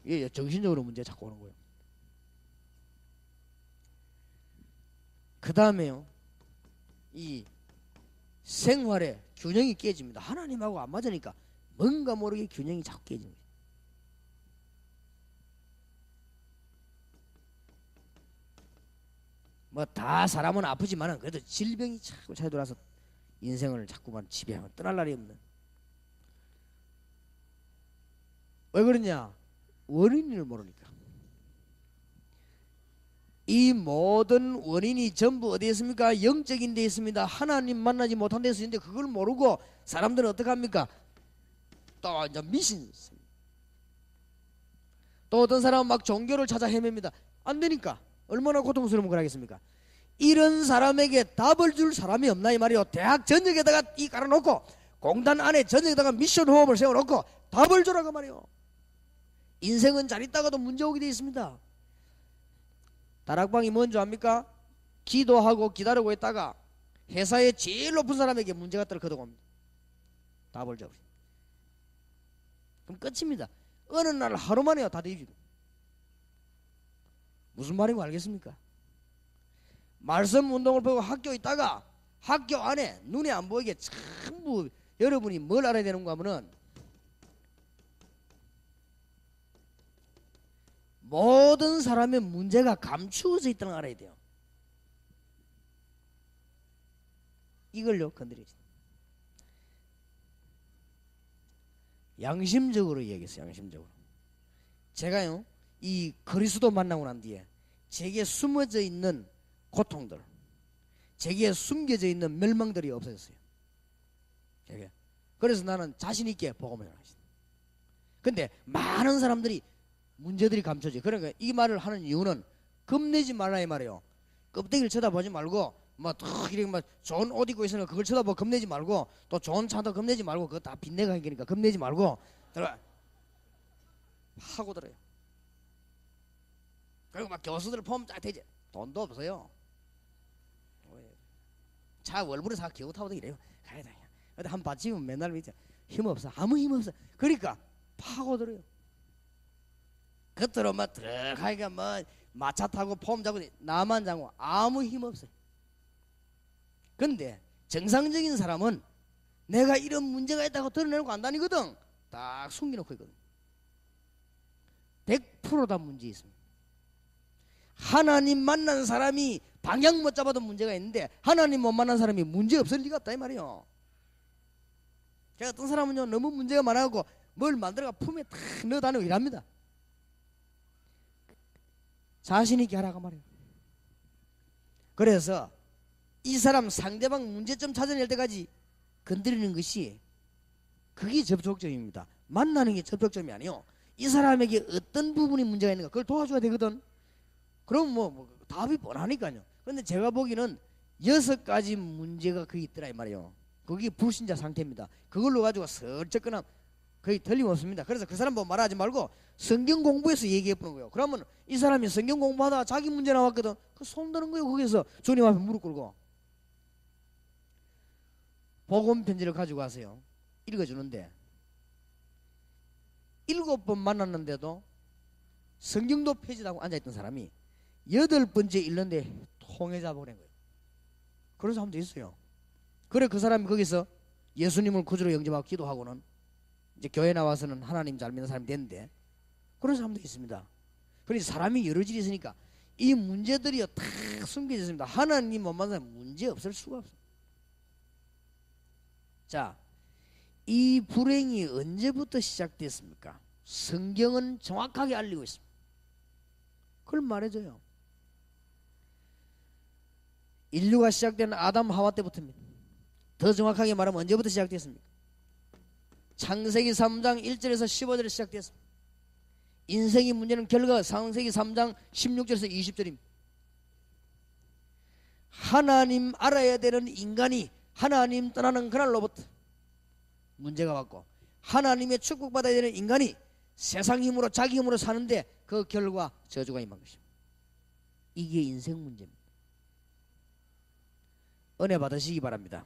이게 정신적으로 문제 자꾸 오는 거예요. 그 다음에요. 이 생활의 균형이 깨집니다. 하나님하고 안 맞으니까 뭔가 모르게 균형이 자꾸 깨집니다. 뭐 다 사람은 아프지만은 그래도 질병이 자꾸 찾아들어서 인생을 자꾸만 지배하면 떠날 날이 없는. 왜 그러냐? 원인을 모르니까. 이 모든 원인이 전부 어디에 있습니까? 영적인 데 있습니다. 하나님 만나지 못한 데서 있는데 그걸 모르고 사람들은 어떻게 합니까? 또 이제 미신. 또 어떤 사람은 막 종교를 찾아 헤맵니다. 안 되니까 얼마나 고통스러운 걸 하겠습니까? 이런 사람에게 답을 줄 사람이 없나 이 말이요. 대학 전역에다가 이 깔아놓고 공단 안에 전역에다가 미션 호흡을 세워놓고 답을 주라 그 말이요. 인생은 잘 있다가도 문제 오게 되어 있습니다. 다락방이 뭔지 압니까? 기도하고 기다리고 있다가 회사의 제일 높은 사람에게 문제가 떨어지고 옵니다. 답을 줘버려. 그럼 끝입니다. 어느 날 하루 만에요 다 뒤집어. 무슨 말인지 알겠습니까? 말씀 운동을 보고 학교에 있다가 학교 안에 눈에 안 보이게 전부 여러분이 뭘 알아야 되는가 하면은 모든 사람의 문제가 감추어져 있다는 걸 알아야 돼요. 이걸요 건드리지. 양심적으로 얘기했어요. 양심적으로. 제가요 이 그리스도 만나고 난 뒤에 제게 숨어져 있는 고통들, 제게 숨겨져 있는 멸망들이 없어졌어요. 제게. 그래서 나는 자신 있게 복음을 전하겠습니다. 근데 많은 사람들이 문제들이 감춰져. 그러니까 이 말을 하는 이유는 겁내지 말라 이 말이에요. 껍데기를 쳐다보지 말고 막 이렇게 막 좋은 옷 입고 있으니까 그걸 쳐다보고 겁내지 말고 또 좋은 차도 겁내지 말고 그거 다 빚내가 생기니까 겁내지 말고 들어가 하고 들어요. 그리고 막 교수들 보면 딱 되지. 돈도 없어요. 차 월부로 사 겨우 타고 이래요. 가야다. 근데 한 받치면 맨날 믿죠. 힘 없어. 아무 힘 없어. 그러니까 파고들어요. 겉으로 막 들어가니까 뭐 마차 타고 폼 잡고 나만 잡고 아무 힘 없어요. 근데 정상적인 사람은 내가 이런 문제가 있다고 드러내놓고 안 다니거든. 딱 숨겨놓고 있거든. 100% 다 문제 있습니다. 하나님 만난 사람이 방향 못 잡아도 문제가 있는데 하나님 못 만난 사람이 문제 없을 리가 없다 이 말이요. 제가 어떤 사람은요 너무 문제가 많아갖고 뭘 만들어가 품에 탁 넣어 다니고 이랍니다. 자신 있게 하라고 말이에요. 그래서 이 사람 상대방 문제점 찾아낼 때까지 건드리는 것이 그게 접촉점입니다. 만나는 게 접촉점이 아니요. 이 사람에게 어떤 부분이 문제가 있는가 그걸 도와줘야 되거든. 그럼 뭐 답이 뻔하니까요. 근데 제가 보기에는 6가지 문제가 거기 있더라 이 말이에요. 그게 불신자 상태입니다. 그걸로 가지고 설적거나 거의 틀림없습니다. 그래서 그 사람 보고 말하지 말고 성경 공부해서 얘기해 보는 거예요. 그러면 이 사람이 성경 공부하다가 자기 문제 나왔거든. 그 손드는 거예요. 거기서 주님 앞에 무릎 꿇고 복음 편지를 가지고 가세요. 읽어주는데 7번 만났는데도 성경도 폐지하고 앉아있던 사람이 8번째 읽는데 통해자 보낸 거예요. 그런 사람도 있어요. 그래 그 사람이 거기서 예수님을 구주로 영접하고 기도하고는 이제 교회 나와서는 하나님 잘 믿는 사람이 됐는데 그런 사람도 있습니다. 그래서 사람이 여러 질이 있으니까 이 문제들이 다 숨겨져 있습니다. 하나님 못 만나면 문제 없을 수가 없어요. 자, 이 불행이 언제부터 시작됐습니까? 성경은 정확하게 알리고 있습니다. 그걸 말해줘요. 인류가 시작된 아담 하와 때부터입니다. 더 정확하게 말하면 언제부터 시작됐습니까? 창세기 3장 1절에서 15절에 시작됐습니다. 인생의 문제는 결과가 창세기 3장 16절에서 20절입니다. 하나님 알아야 되는 인간이 하나님 떠나는 그날로부터 문제가 왔고 하나님의 축복받아야 되는 인간이 세상 힘으로 자기 힘으로 사는데 그 결과 저주가 임한 것입니다. 이게 인생 문제입니다. 은혜 받으시기 바랍니다.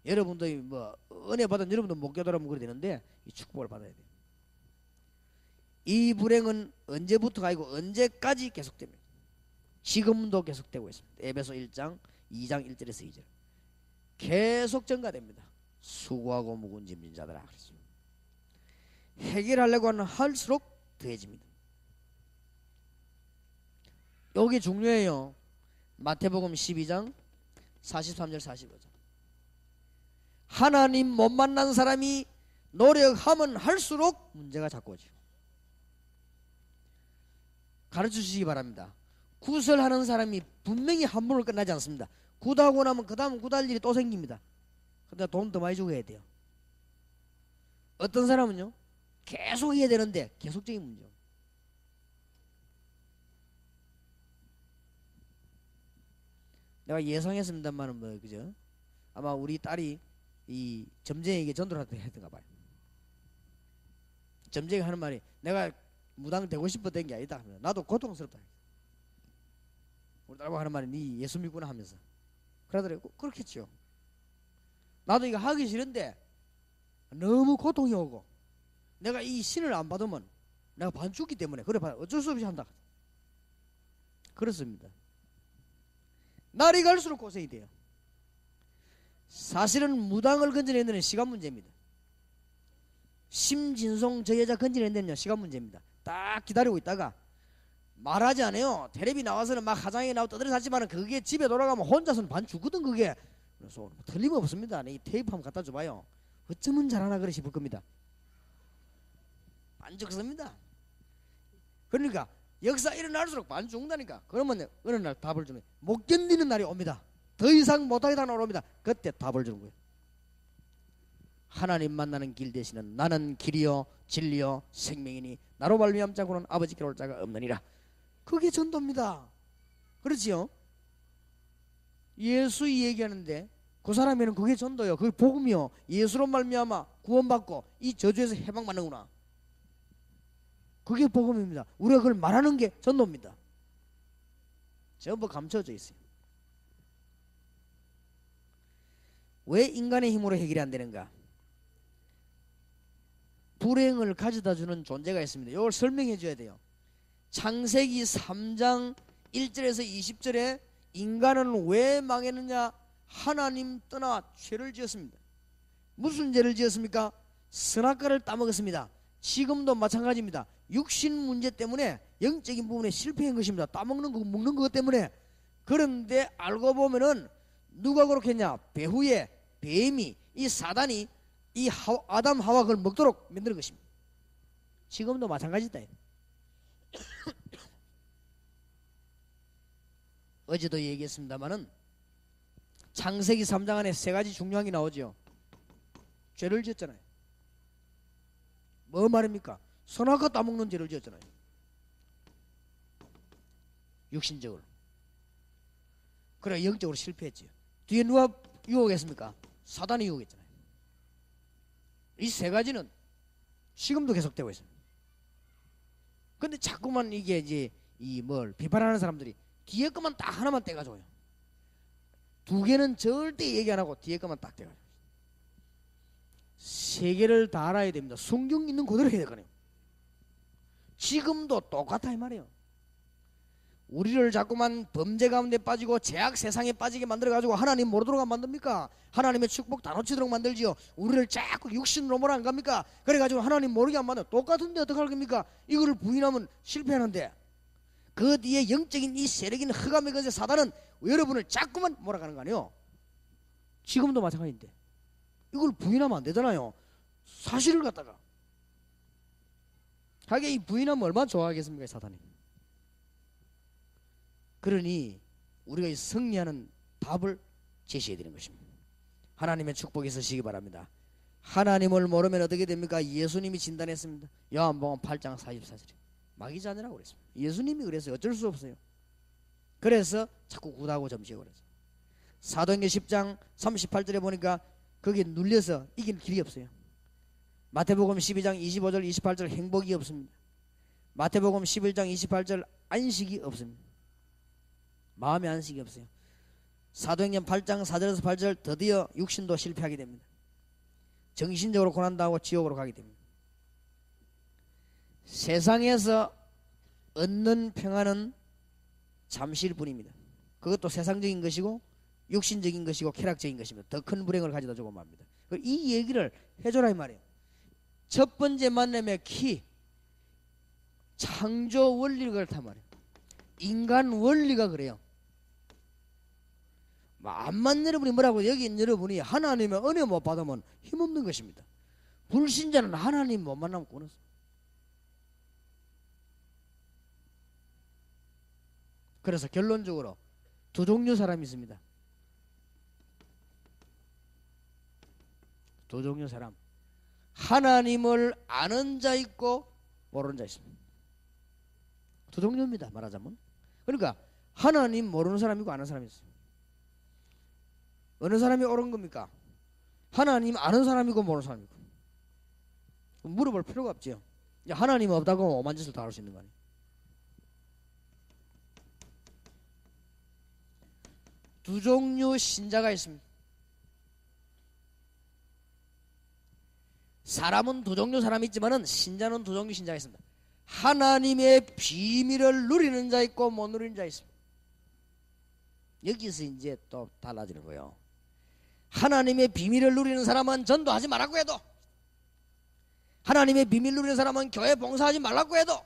여러분도 뭐 은혜 받은 여러분도 목교도라면 그래 되는데 이 축복을 받아야 돼요. 이 불행은 언제부터가 아니고 언제까지 계속됩니다. 지금도 계속되고 있습니다. 에베소 1장 2장 1절에서 2절 계속 증가됩니다. 수고하고 무거운 짐진 자들아 그랬습니다. 해결하려고 하는 할수록 더해집니다. 여기 중요해요. 마태복음 12장 43절 45절 하나님 못 만난 사람이 노력하면 할수록 문제가 자꾸 오죠. 가르쳐 주시기 바랍니다. 구설하는 사람이 분명히 한 번으로 끝나지 않습니다. 굿하고 나면 그 다음 굿할 일이 또 생깁니다. 근데 돈 더 많이 주고 해야 돼요. 어떤 사람은요 계속 해야 되는데 계속적인 문제요. 내가 예상했습니다만은 뭐 그죠? 아마 우리 딸이 이 점쟁이에게 전도를 했던가 봐요. 점쟁이가 하는 말이 내가 무당 되고 싶었던 게 아니다. 나도 고통스럽다. 우리 딸과 하는 말이 네 예수 믿구나 하면서 그러더라고. 그렇겠죠. 나도 이거 하기 싫은데 너무 고통이 오고 내가 이 신을 안 받으면 내가 반죽기 때문에 그래 어쩔 수 없이 한다. 그렇습니다. 날이 갈수록 고생이 돼요. 사실은 무당을 건져내는 데는 시간 문제입니다. 심진송 저 여자 건져내는 데는요 시간 문제입니다. 딱 기다리고 있다가 말하지 않아요. 텔레비 나와서는 막 화장에 나오고 떠들어댔지만 그게 집에 돌아가면 혼자서는 반 죽거든 그게. 그래서 틀림없습니다. 이 테이프 한번 갖다 줘봐요. 어쩌면 잘하나 그래 싶을 겁니다. 안 죽습니다. 그러니까 역사 일어날수록 반 죽는다니까. 그러면 어느 날 답을 주면 못 견디는 날이 옵니다. 더 이상 못하겠다 나옵니다. 그때 답을 주는 거예요. 하나님 만나는 길 대신은 나는 길이요 진리요 생명이니 나로 말미암지 않고는 아버지께 올 자가 없느니라. 그게 전도입니다. 그렇지요? 예수 얘기하는데 그 사람에는 그게 전도요. 그게 복음이요. 예수로 말미암아 구원받고 이 저주에서 해방받는구나. 그게 복음입니다. 우리가 그걸 말하는 게 전도입니다. 전부 감춰져 있어요. 왜 인간의 힘으로 해결이 안 되는가? 불행을 가져다 주는 존재가 있습니다. 이걸 설명해 줘야 돼요. 창세기 3장 1절에서 20절에 인간은 왜 망했느냐? 하나님 떠나 죄를 지었습니다. 무슨 죄를 지었습니까? 선악과를 따먹었습니다. 지금도 마찬가지입니다. 육신 문제 때문에 영적인 부분에 실패한 것입니다. 따먹는 거 먹는 것 때문에. 그런데 알고 보면은 누가 그렇게 했냐? 배후에 뱀이 이 사단이 이 아담 하와 그걸 먹도록 만드는 것입니다. 지금도 마찬가지다. 어제도 얘기했습니다마는 창세기 3장 안에 세 가지 중요한 게 나오죠. 죄를 지었잖아요. 뭐 말입니까? 선악과 따먹는 죄를 지었잖아요. 육신적으로. 그래 영적으로 실패했죠. 뒤에 누가 유혹했습니까? 사단이 유혹했잖아요. 이 세 가지는 지금도 계속되고 있어요. 근데 자꾸만 이게 이제 이 뭘 비판하는 사람들이 뒤에 것만 딱 하나만 떼가줘요. 두 개는 절대 얘기 안 하고 뒤에 것만 딱 떼가줘요. 세 개를 다 알아야 됩니다. 성경 있는 그대로 해야 되거든요. 지금도 똑같아 이 말이에요. 우리를 자꾸만 범죄 가운데 빠지고 죄악 세상에 빠지게 만들어가지고 하나님 모르도록 안 만듭니까? 하나님의 축복 다 놓치도록 만들지요. 우리를 자꾸 육신으로 몰아 안 갑니까? 그래가지고 하나님 모르게 안 만들어. 똑같은데 어떡할 겁니까? 이거를 부인하면 실패하는데 그 뒤에 영적인 이 세력인 흑암의 거제 사단은 여러분을 자꾸만 몰아가는 거 아니에요? 지금도 마찬가지인데 이걸 부인하면 안 되잖아요. 사실을 갖다가 하게 이 부인하면 얼마나 좋아하겠습니까? 사단이. 그러니 우리가 이 승리하는 답을 제시해 드리는 것입니다. 하나님의 축복이 있으시기 바랍니다. 하나님을 모르면 어떻게 됩니까? 예수님이 진단했습니다. 요한복음 8장 44절에 마귀 자녀라고 그랬습니다. 예수님이 그래서 어쩔 수 없어요. 그래서 자꾸 굿하고 점치고 그랬어요. 사도행전 10장 38절에 보니까 거기에 눌려서 이길 길이 없어요. 마태복음 12장 25절 28절 행복이 없습니다. 마태복음 11장 28절 안식이 없습니다. 마음의 안식이 없어요. 사도행전 8장 4절에서 8절 드디어 육신도 실패하게 됩니다. 정신적으로 고난당하고 지옥으로 가게 됩니다. 세상에서 얻는 평안은 잠시일 뿐입니다. 그것도 세상적인 것이고 육신적인 것이고 쾌락적인 것입니다. 더 큰 불행을 가져다 주고 맙니다. 이 얘기를 해줘라 이 말이에요. 첫 번째 만남의 키 창조 원리가 그렇단 말이에요. 인간 원리가 그래요. 암만 여러분이 뭐라고 여기 있는 여러분이 하나님의 은혜 못 받으면 힘없는 것입니다. 불신자는 하나님 못 만나면 끊었어. 그래서 결론적으로 두 종류 사람이 있습니다. 두 종류 사람. 하나님을 아는 자 있고 모르는 자 있습니다. 두 종류입니다. 말하자면. 그러니까 하나님 모르는 사람이고 아는 사람이 있어요. 어느 사람이 옳은 겁니까? 하나님 아는 사람이고 모르는 사람이고. 물어볼 필요가 없지요. 하나님 없다고 오만 짓을 다 할 수 있는 거 아니에요. 두 종류 신자가 있습니다. 사람은 두 종류 사람이 있지만은 신자는 두 종류 신자가 있습니다. 하나님의 비밀을 누리는 자 있고 못 누리는 자 있습니다. 여기서 이제 또 달라지는 거예요. 하나님의 비밀을 누리는 사람은 전도하지 말라고 해도, 하나님의 비밀 누리는 사람은 교회 봉사하지 말라고 해도,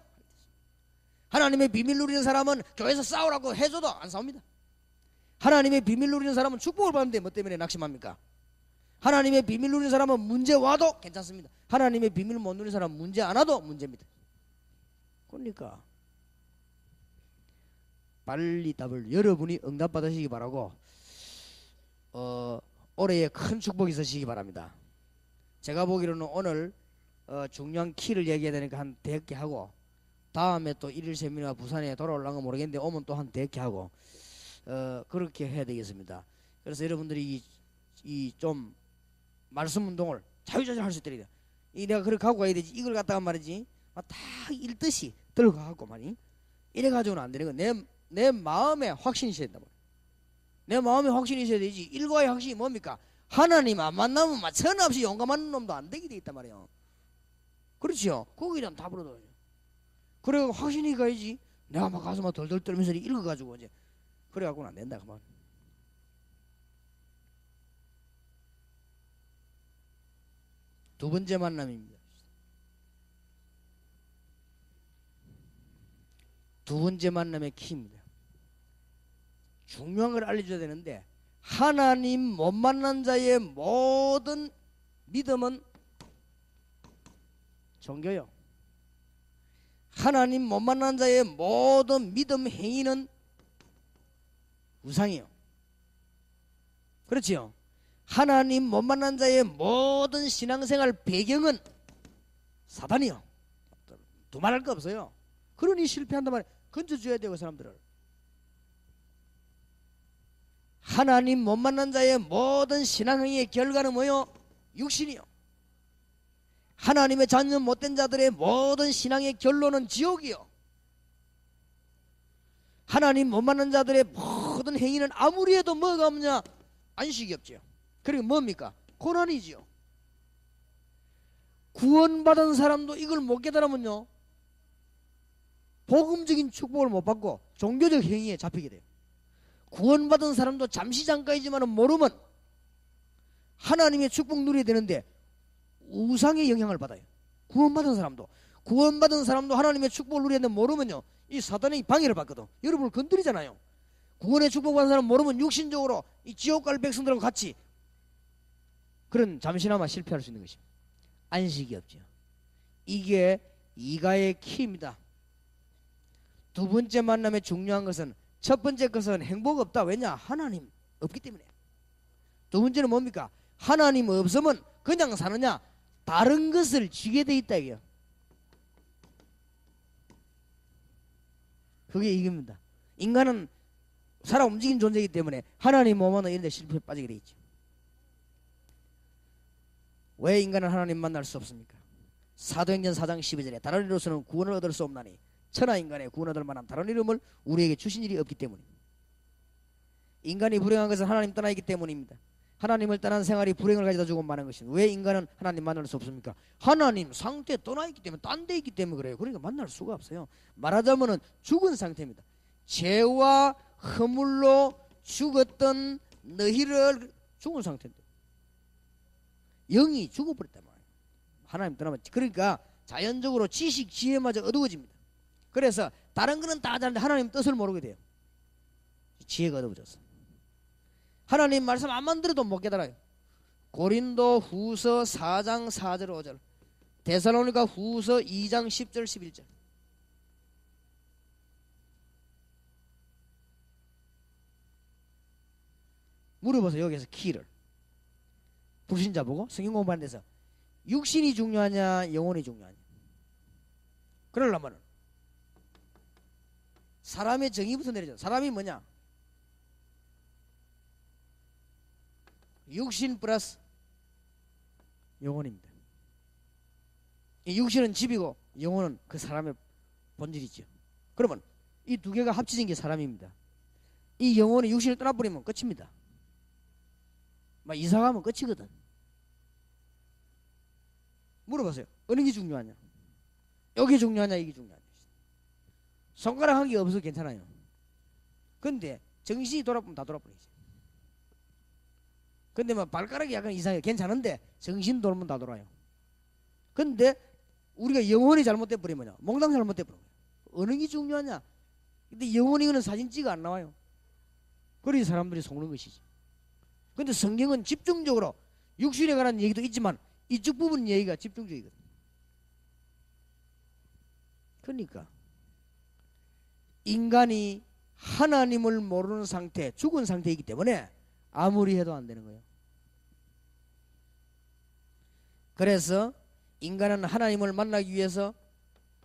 하나님의 비밀 누리는 사람은 교회에서 싸우라고 해줘도 안 싸웁니다. 하나님의 비밀 누리는 사람은 축복을 받는데 뭐 때문에 낙심합니까? 하나님의 비밀 누리는 사람은 문제 와도 괜찮습니다. 하나님의 비밀 못 누리는 사람은 문제 안 와도 문제입니다. 그러니까 빨리 답을 여러분이 응답받으시기 바라고 올해에 큰 축복이 있으시기 바랍니다. 제가 보기로는 오늘 중요한 키를 얘기해야 되니까 한 100개 하고, 다음에 또 1일 세미나 부산에 돌아올랑가 모르겠는데 오면 또 한 100개 하고 그렇게 해야 되겠습니다. 그래서 여러분들이 이 좀 말씀 운동을 자유자재로 할 수 있더라. 이 내가 그렇게 갖고 가야 되지, 이걸 갖다가 말이지 다 읽듯이 들고 가고 말이 이래 가지고는 안 되는 거. 내 마음에 확신이 있어야 된다. 내 마음에 확신이 있어야 되지. 일과의 확신이 뭡니까? 하나님 안 만나면 천하 없이 용감한 놈도 안 되게 돼 있단 말이에요. 그렇지요. 거기에 대한 답을 얻어요. 그래 확신이 가야지. 내가 막 가서 막 덜덜 떨면서 읽어가지고 이제 그래 갖고는 안 된다 그만. 두 번째 만남입니다. 두 번째 만남의 키입니다. 중요한 걸 알려줘야 되는데, 하나님 못 만난 자의 모든 믿음은 종교요. 하나님 못 만난 자의 모든 믿음 행위는 우상이요. 그렇지요. 하나님 못 만난 자의 모든 신앙생활 배경은 사단이요. 두말할 거 없어요. 그러니 실패한단 말이에요. 건져줘야 돼요. 그 사람들을. 하나님 못 만난 자의 모든 신앙행위의 결과는 뭐요? 육신이요. 하나님의 자녀 못된 자들의 모든 신앙의 결론은 지옥이요. 하나님 못 만난 자들의 모든 행위는 아무리 해도 뭐가 없냐? 안식이 없죠. 그리고 뭡니까? 고난이지요. 구원받은 사람도 이걸 못 깨달으면요, 복음적인 축복을 못 받고 종교적 행위에 잡히게 돼요. 구원받은 사람도 잠시 잠깐이지만 모르면 하나님의 축복 누려야 되는데 우상의 영향을 받아요. 구원받은 사람도 하나님의 축복을 누려야 되는데 모르면요, 이 사단의 방해를 받거든. 여러분을 건드리잖아요. 구원의 축복받은 사람 모르면 육신적으로 이 지옥 갈 백성들하고 같이 그런 잠시나마 실패할 수 있는 것입니다. 안식이 없죠. 이게 이가의 키입니다. 두 번째 만남의 중요한 것은, 첫 번째 것은 행복 없다. 왜냐? 하나님 없기 때문에. 두 번째는 뭡니까? 하나님 없으면 그냥 사느냐? 다른 것을 쥐게 돼 있다 이게요. 그게 이깁니다. 인간은 살아 움직인 존재이기 때문에 하나님 오면 이런 데 실패에 빠지게 돼 있죠. 왜 인간은 하나님 만날 수 없습니까? 사도행전 4장 12절에 다른 이로서는 구원을 얻을 수 없나니 천하 인간의 구원 얻을 만한 다른 이름을 우리에게 주신 일이 없기 때문입니다. 인간이 불행한 것은 하나님 떠나 있기 때문입니다. 하나님을 떠난 생활이 불행을 가져다 주고 마는 것입니다. 왜 인간은 하나님 만날 수 없습니까? 하나님 상태에 떠나 있기 때문에, 딴 데 있기 때문에 그래요. 그러니까 만날 수가 없어요. 말하자면 죽은 상태입니다. 죄와 허물로 죽었던 너희를 죽은 상태인데 영이 죽어버렸단 말이에요. 하나님 떠나면. 그러니까 자연적으로 지식, 지혜마저 어두워집니다. 그래서 다른 거는 다 하는데 하나님 뜻을 모르게 돼요. 지혜가 어두워졌어. 하나님 말씀 안만 들어도 못 깨달아요. 고린도 후서 4장 4절 5절, 데살로니가 후서 2장 10절 11절. 물어보세요. 여기서 키를. 불신자 보고 성경 공부하는 데서 육신이 중요하냐 영혼이 중요하냐. 그러려면 사람의 정의부터 내리죠. 사람이 뭐냐? 육신 플러스 영혼입니다. 이 육신은 집이고 영혼은 그 사람의 본질이죠. 그러면 이 두 개가 합쳐진 게 사람입니다. 이 영혼이 육신을 떠나버리면 끝입니다. 막 이사가면 끝이거든. 물어보세요. 어느 게 중요하냐? 여기 중요하냐 이게 중요하냐. 손가락 한 개 없어도 괜찮아요. 근데 정신이 돌아보면 다 돌아버리지. 근데 뭐 발가락이 약간 이상해. 괜찮은데 정신 돌면 다 돌아요. 근데 우리가 영혼이 잘못돼 버리면 몽땅 잘못돼 버려요. 어느 게 중요하냐? 근데 영혼이는 사진 찍어 안 나와요. 그래서 사람들이 속는 것이지. 근데 성경은 집중적으로 육신에 관한 얘기도 있지만 이쪽 부분 얘기가 집중적이거든. 그러니까 인간이 하나님을 모르는 상태, 죽은 상태이기 때문에 아무리 해도 안 되는 거예요. 그래서 인간은 하나님을 만나기 위해서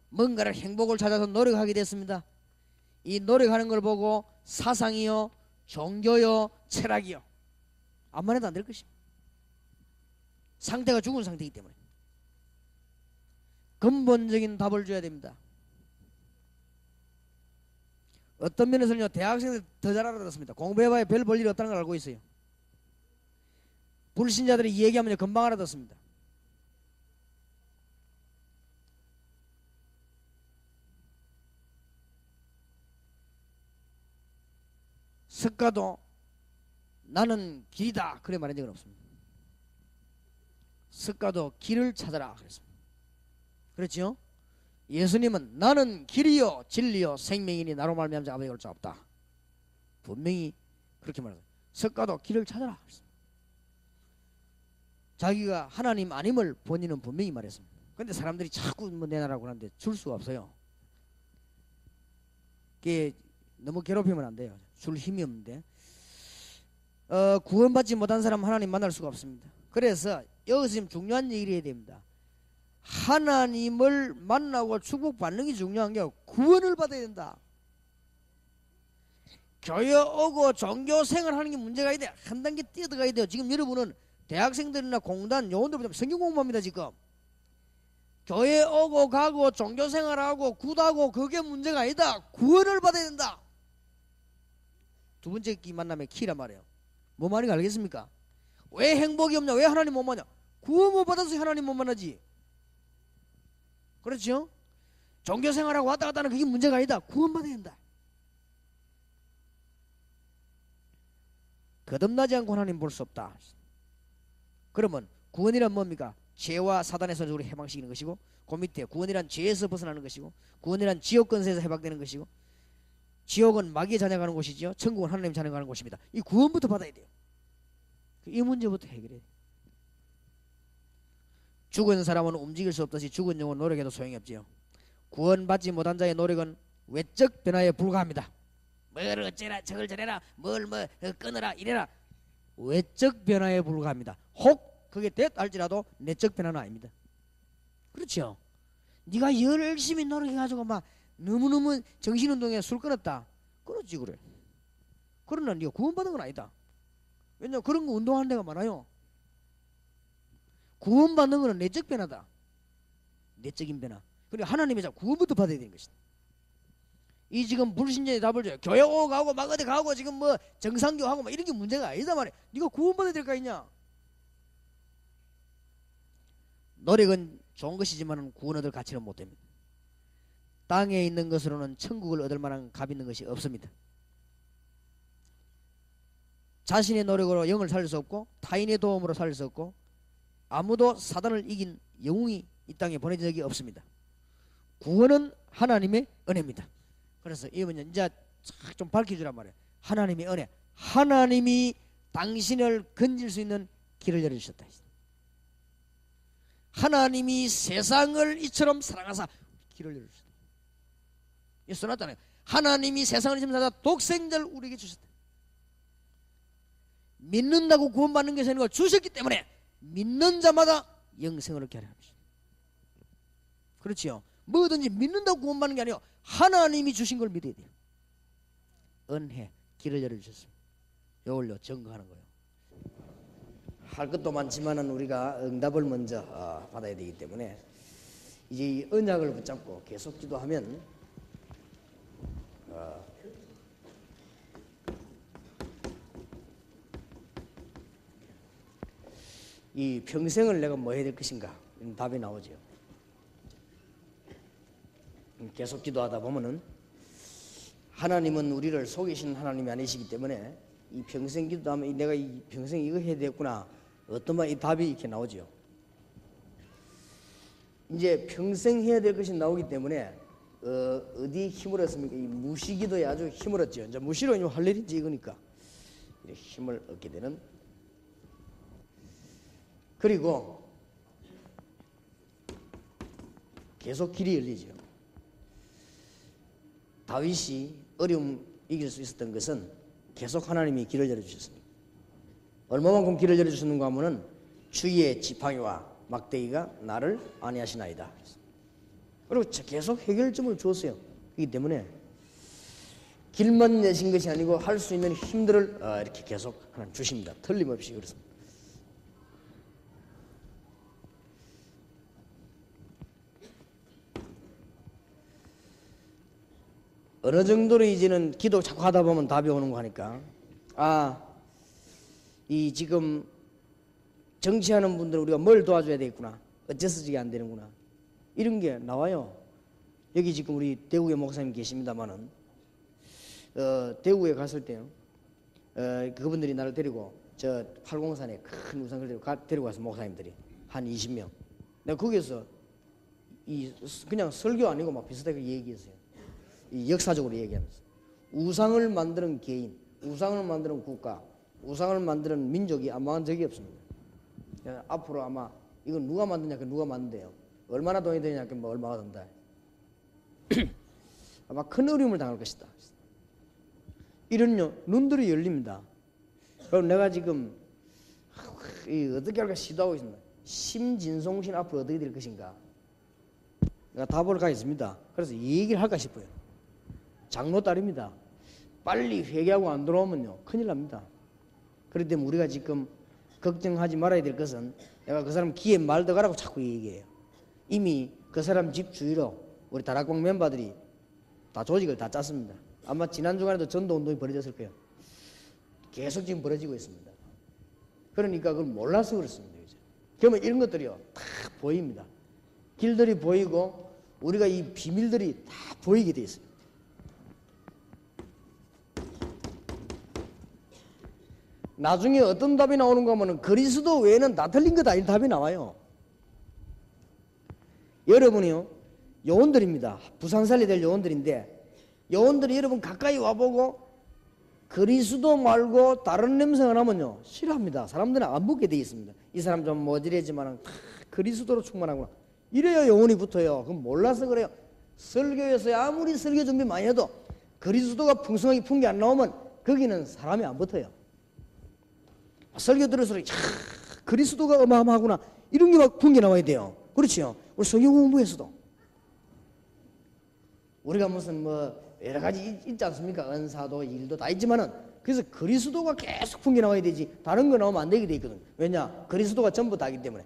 뭔가를 행복을 찾아서 노력하게 됐습니다. 이 노력하는 걸 보고 사상이요, 종교요, 철학이요 아무만 해도 안 될 것입니다. 상태가 죽은 상태이기 때문에 근본적인 답을 줘야 됩니다. 어떤 면에서는요, 대학생들 더 잘 알아들었습니다. 공부해봐야 별 볼 일이 없다는 걸 알고 있어요. 불신자들이 이 얘기하면 금방 알아듣습니다. 석가도 나는 길이다 그래 말한 적은 없습니다. 석가도 길을 찾아라 그랬습니다. 그렇죠? 예수님은 나는 길이요 진리요 생명이니 나로 말미암아 아버지께 올 자 없다. 분명히 그렇게 말합니다. 석가도 길을 찾아라 그랬습니다. 자기가 하나님 아님을 본인은 분명히 말했습니다. 그런데 사람들이 자꾸 뭐 내놔라고 하는데 줄 수가 없어요. 그게 너무 괴롭히면 안 돼요. 줄 힘이 없는데 구원받지 못한 사람은 하나님 만날 수가 없습니다. 그래서 여기서 지금 중요한 얘기를 해야 됩니다. 하나님을 만나고 축복받는 게 중요한 게 구원을 받아야 된다. 교회 오고 종교 생활하는 게 문제가 아닌데 한 단계 뛰어들어가야 돼요. 지금 여러분은 대학생들이나 공단 요원들보다 성경 공부합니다. 지금 교회 오고 가고 종교 생활하고 굿하고 그게 문제가 아니다. 구원을 받아야 된다. 두 번째 키 만남의 키란 말이에요. 뭐 말인지 알겠습니까? 왜 행복이 없냐? 왜 하나님 못 만나? 구원 못 받아서 하나님 못 만나지. 그렇죠? 종교 생활하고 왔다 갔다 하는 그게 문제가 아니다. 구원 받아야 된다. 거듭나지 않고 하나님 볼 수 없다. 그러면 구원이란 뭡니까? 죄와 사단에서 우리 해방시키는 것이고, 그 밑에 구원이란 죄에서 벗어나는 것이고, 구원이란 지옥 권세에서 해방되는 것이고, 지옥은 마귀의 자녀가 가는 곳이죠. 천국은 하나님 자녀가 가는 곳입니다. 이 구원부터 받아야 돼요. 이 문제부터 해결해야 돼요. 죽은 사람은 움직일 수 없듯이 죽은 영혼 노력해도 소용이 없지요. 구원받지 못한 자의 노력은 외적 변화에 불과합니다. 뭘 어째라 저걸 저래라 뭘 끊어라 이래라 외적 변화에 불과합니다. 혹 그게 됐다 할지라도 내적 변화는 아닙니다. 그렇죠? 네가 열심히 노력해가지고 막 너무너무 정신운동에 술 끊었다. 그렇지 그래. 그러나 네가 구원받은 건 아니다. 왜냐면 그런 거 운동하는 데가 많아요. 구원받는 거는 내적 변화다. 내적인 변화. 그러니까 하나님의 구원부터 받아야 되는 것이다. 이 지금 불신자의 답을 줘요. 교회 오고 가고 막 어디 가고 지금 뭐 정상교하고 막 이런 게 문제가 아니다 말이야. 네가 구원받아야 될 거 있냐? 노력은 좋은 것이지만 구원 얻을 가치는 못 됩니다. 땅에 있는 것으로는 천국을 얻을 만한 값 있는 것이 없습니다. 자신의 노력으로 영을 살릴 수 없고 타인의 도움으로 살릴 수 없고 아무도 사단을 이긴 영웅이 이 땅에 보내진 적이 없습니다. 구원은 하나님의 은혜입니다. 그래서 이번에 이제 좀 밝혀주란 말이에요. 하나님의 은혜. 하나님이 당신을 건질 수 있는 길을 열어주셨다. 하나님이 세상을 이처럼 사랑하사 길을 열어주셨다. 이 써놨잖아요. 하나님이 세상을 이처럼 사랑하사 독생자를 우리에게 주셨다. 믿는다고 구원받는 것이 아니고 주셨기 때문에 믿는 자마다 영생을 얻게 하려 합니다. 그렇지요. 뭐든지 믿는다고 구원받는 게 아니고 하나님이 주신 걸 믿어야 돼요. 은혜, 길을 열어주셨습니다. 이걸로 증거하는 거예요. 할 것도 많지만은 우리가 응답을 먼저 받아야 되기 때문에 이제 이 언약을 붙잡고 계속 기도하면 이 평생을 내가 뭐 해야 될 것인가 이런 답이 나오죠. 계속 기도하다 보면은 하나님은 우리를 속이시는 하나님이 아니시기 때문에 이 평생 기도하면 내가 이 평생 이거 해야 되겠구나 어떤 이 답이 이렇게 나오죠. 이제 평생 해야 될 것이 나오기 때문에 어디 힘을 얻습니까? 이 무시기도에 아주 힘을 얻죠. 이제 무시로 할 일인지 이거니까 힘을 얻게 되는. 그리고 계속 길이 열리죠. 다윗이 어려움 이길 수 있었던 것은 계속 하나님이 길을 열어주셨습니다. 얼마만큼 길을 열어주셨는가 하면은 주의 지팡이와 막대기가 나를 안위하시나이다. 그리고 계속 해결점을 주었어요. 그렇기 때문에 길만 내신 것이 아니고 할 수 있는 힘들을 이렇게 계속 하나님 주십니다. 틀림없이 그렇습니다. 어느 정도로 이제는 기도 자꾸 하다 보면 답이 오는 거 하니까 이 지금 정치하는 분들 우리가 뭘 도와줘야 되겠구나 어째서 저게 안 되는구나 이런 게 나와요. 여기 지금 우리 대구에 목사님 계십니다마는 대구에 갔을 때요 그분들이 나를 데리고 저 팔공산에 큰 우산을 데리고 가서 목사님들이 한 20명 내가 거기에서 그냥 설교 아니고 막 비슷하게 얘기했어요. 이 역사적으로 얘기하면서 우상을 만드는 개인, 우상을 만드는 국가, 우상을 만드는 민족이 아마 적이 없습니다. 앞으로 아마 이건 누가 만드냐, 누가 만든대요. 얼마나 돈이 되냐, 뭐 얼마가 든다. 아마 큰 어려움을 당할 것이다. 이런요 눈들이 열립니다. 그럼 내가 지금 어떻게 할까 시도하고 있습니다. 심진송신 앞으로 어떻게 될 것인가. 내가 답을 가겠습니다. 그래서 이 얘기를 할까 싶어요. 장로 딸입니다. 빨리 회개하고 안 돌아오면요 큰일 납니다. 그렇기 때문에 우리가 지금 걱정하지 말아야 될 것은 내가 그 사람 귀에 말도 가라고 자꾸 얘기해요. 이미 그 사람 집 주위로 우리 다락방 멤버들이 다 조직을 다 짰습니다. 아마 지난 주간에도 전도운동이 벌어졌을 거예요. 계속 지금 벌어지고 있습니다. 그러니까 그걸 몰라서 그렇습니다. 이제. 그러면 이런 것들이요 다 보입니다. 길들이 보이고 우리가 이 비밀들이 다 보이게 돼 있어요. 나중에 어떤 답이 나오는가 하면 그리스도 외에는 다 틀린 거다 이 답이 나와요. 여러분이요 요원들입니다. 부산 살리 될 요원들인데 요원들이 여러분 가까이 와보고 그리스도 말고 다른 냄새가 나면요 싫어합니다. 사람들은 안 붙게 돼 있습니다. 이 사람 좀 모질해지만 그리스도로 충만하구나 이래야 영혼이 붙어요. 그건 몰라서 그래요. 설교에서 아무리 설교 준비 많이 해도 그리스도가 풍성하게 풍기 안 나오면 거기는 사람이 안 붙어요. 설교 들을수록 그리스도가 어마어마하구나 이런 게 막 풍기 나와야 돼요. 그렇지요. 우리 성경 공부에서도 우리가 무슨 뭐 여러 가지 있지 않습니까? 은사도 일도 다 있지만은 그래서 그리스도가 계속 풍기 나와야 되지 다른 거 나오면 안 되게 돼 있거든. 왜냐? 그리스도가 전부 다이기 때문에.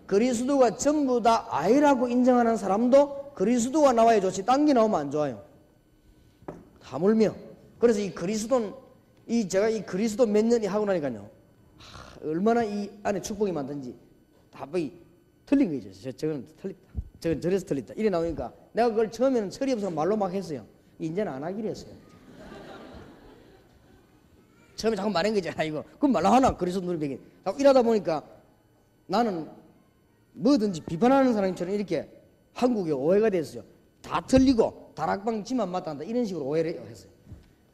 그리스도가 전부 다 아이라고 인정하는 사람도 그리스도가 나와야 좋지 딴 게 나오면 안 좋아요. 하물며 그래서 이 그리스도는 제가 이 그리스도 몇 년이 하고 나니까요 얼마나 이 안에 축복이 많든지 답이 틀린 거죠. 저건 틀렸다. 저건 저래서 틀렸다. 이래 나오니까 내가 그걸 처음에는 철이 없어서 말로 막 했어요. 이제는 안 하기로 했어요. 처음에 자꾸 말한 거잖아 이거. 그럼 말로 하나 그리스도 누리백이. 이러다 보니까 나는 뭐든지 비판하는 사람처럼 이렇게 한국에 오해가 됐어요. 다 틀리고 다락방 지만 맞다 한다 이런 식으로 오해를 했어요.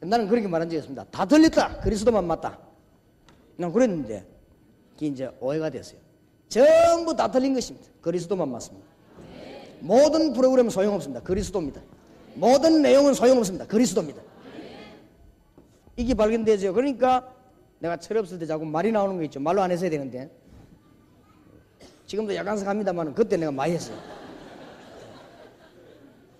나는 그렇게 말한 적이 없습니다. 다 틀렸다. 그리스도만 맞다. 난 그랬는데 그게 이제 오해가 됐어요. 전부 다 틀린 것입니다. 그리스도만 맞습니다. 모든 프로그램은 소용없습니다. 그리스도입니다. 모든 내용은 소용없습니다. 그리스도입니다. 이게 발견되죠. 그러니까 내가 철없을 때 자꾸 말이 나오는 거 있죠. 말로 안 했어야 되는데. 지금도 약간씩 합니다만 그때 내가 많이 했어요.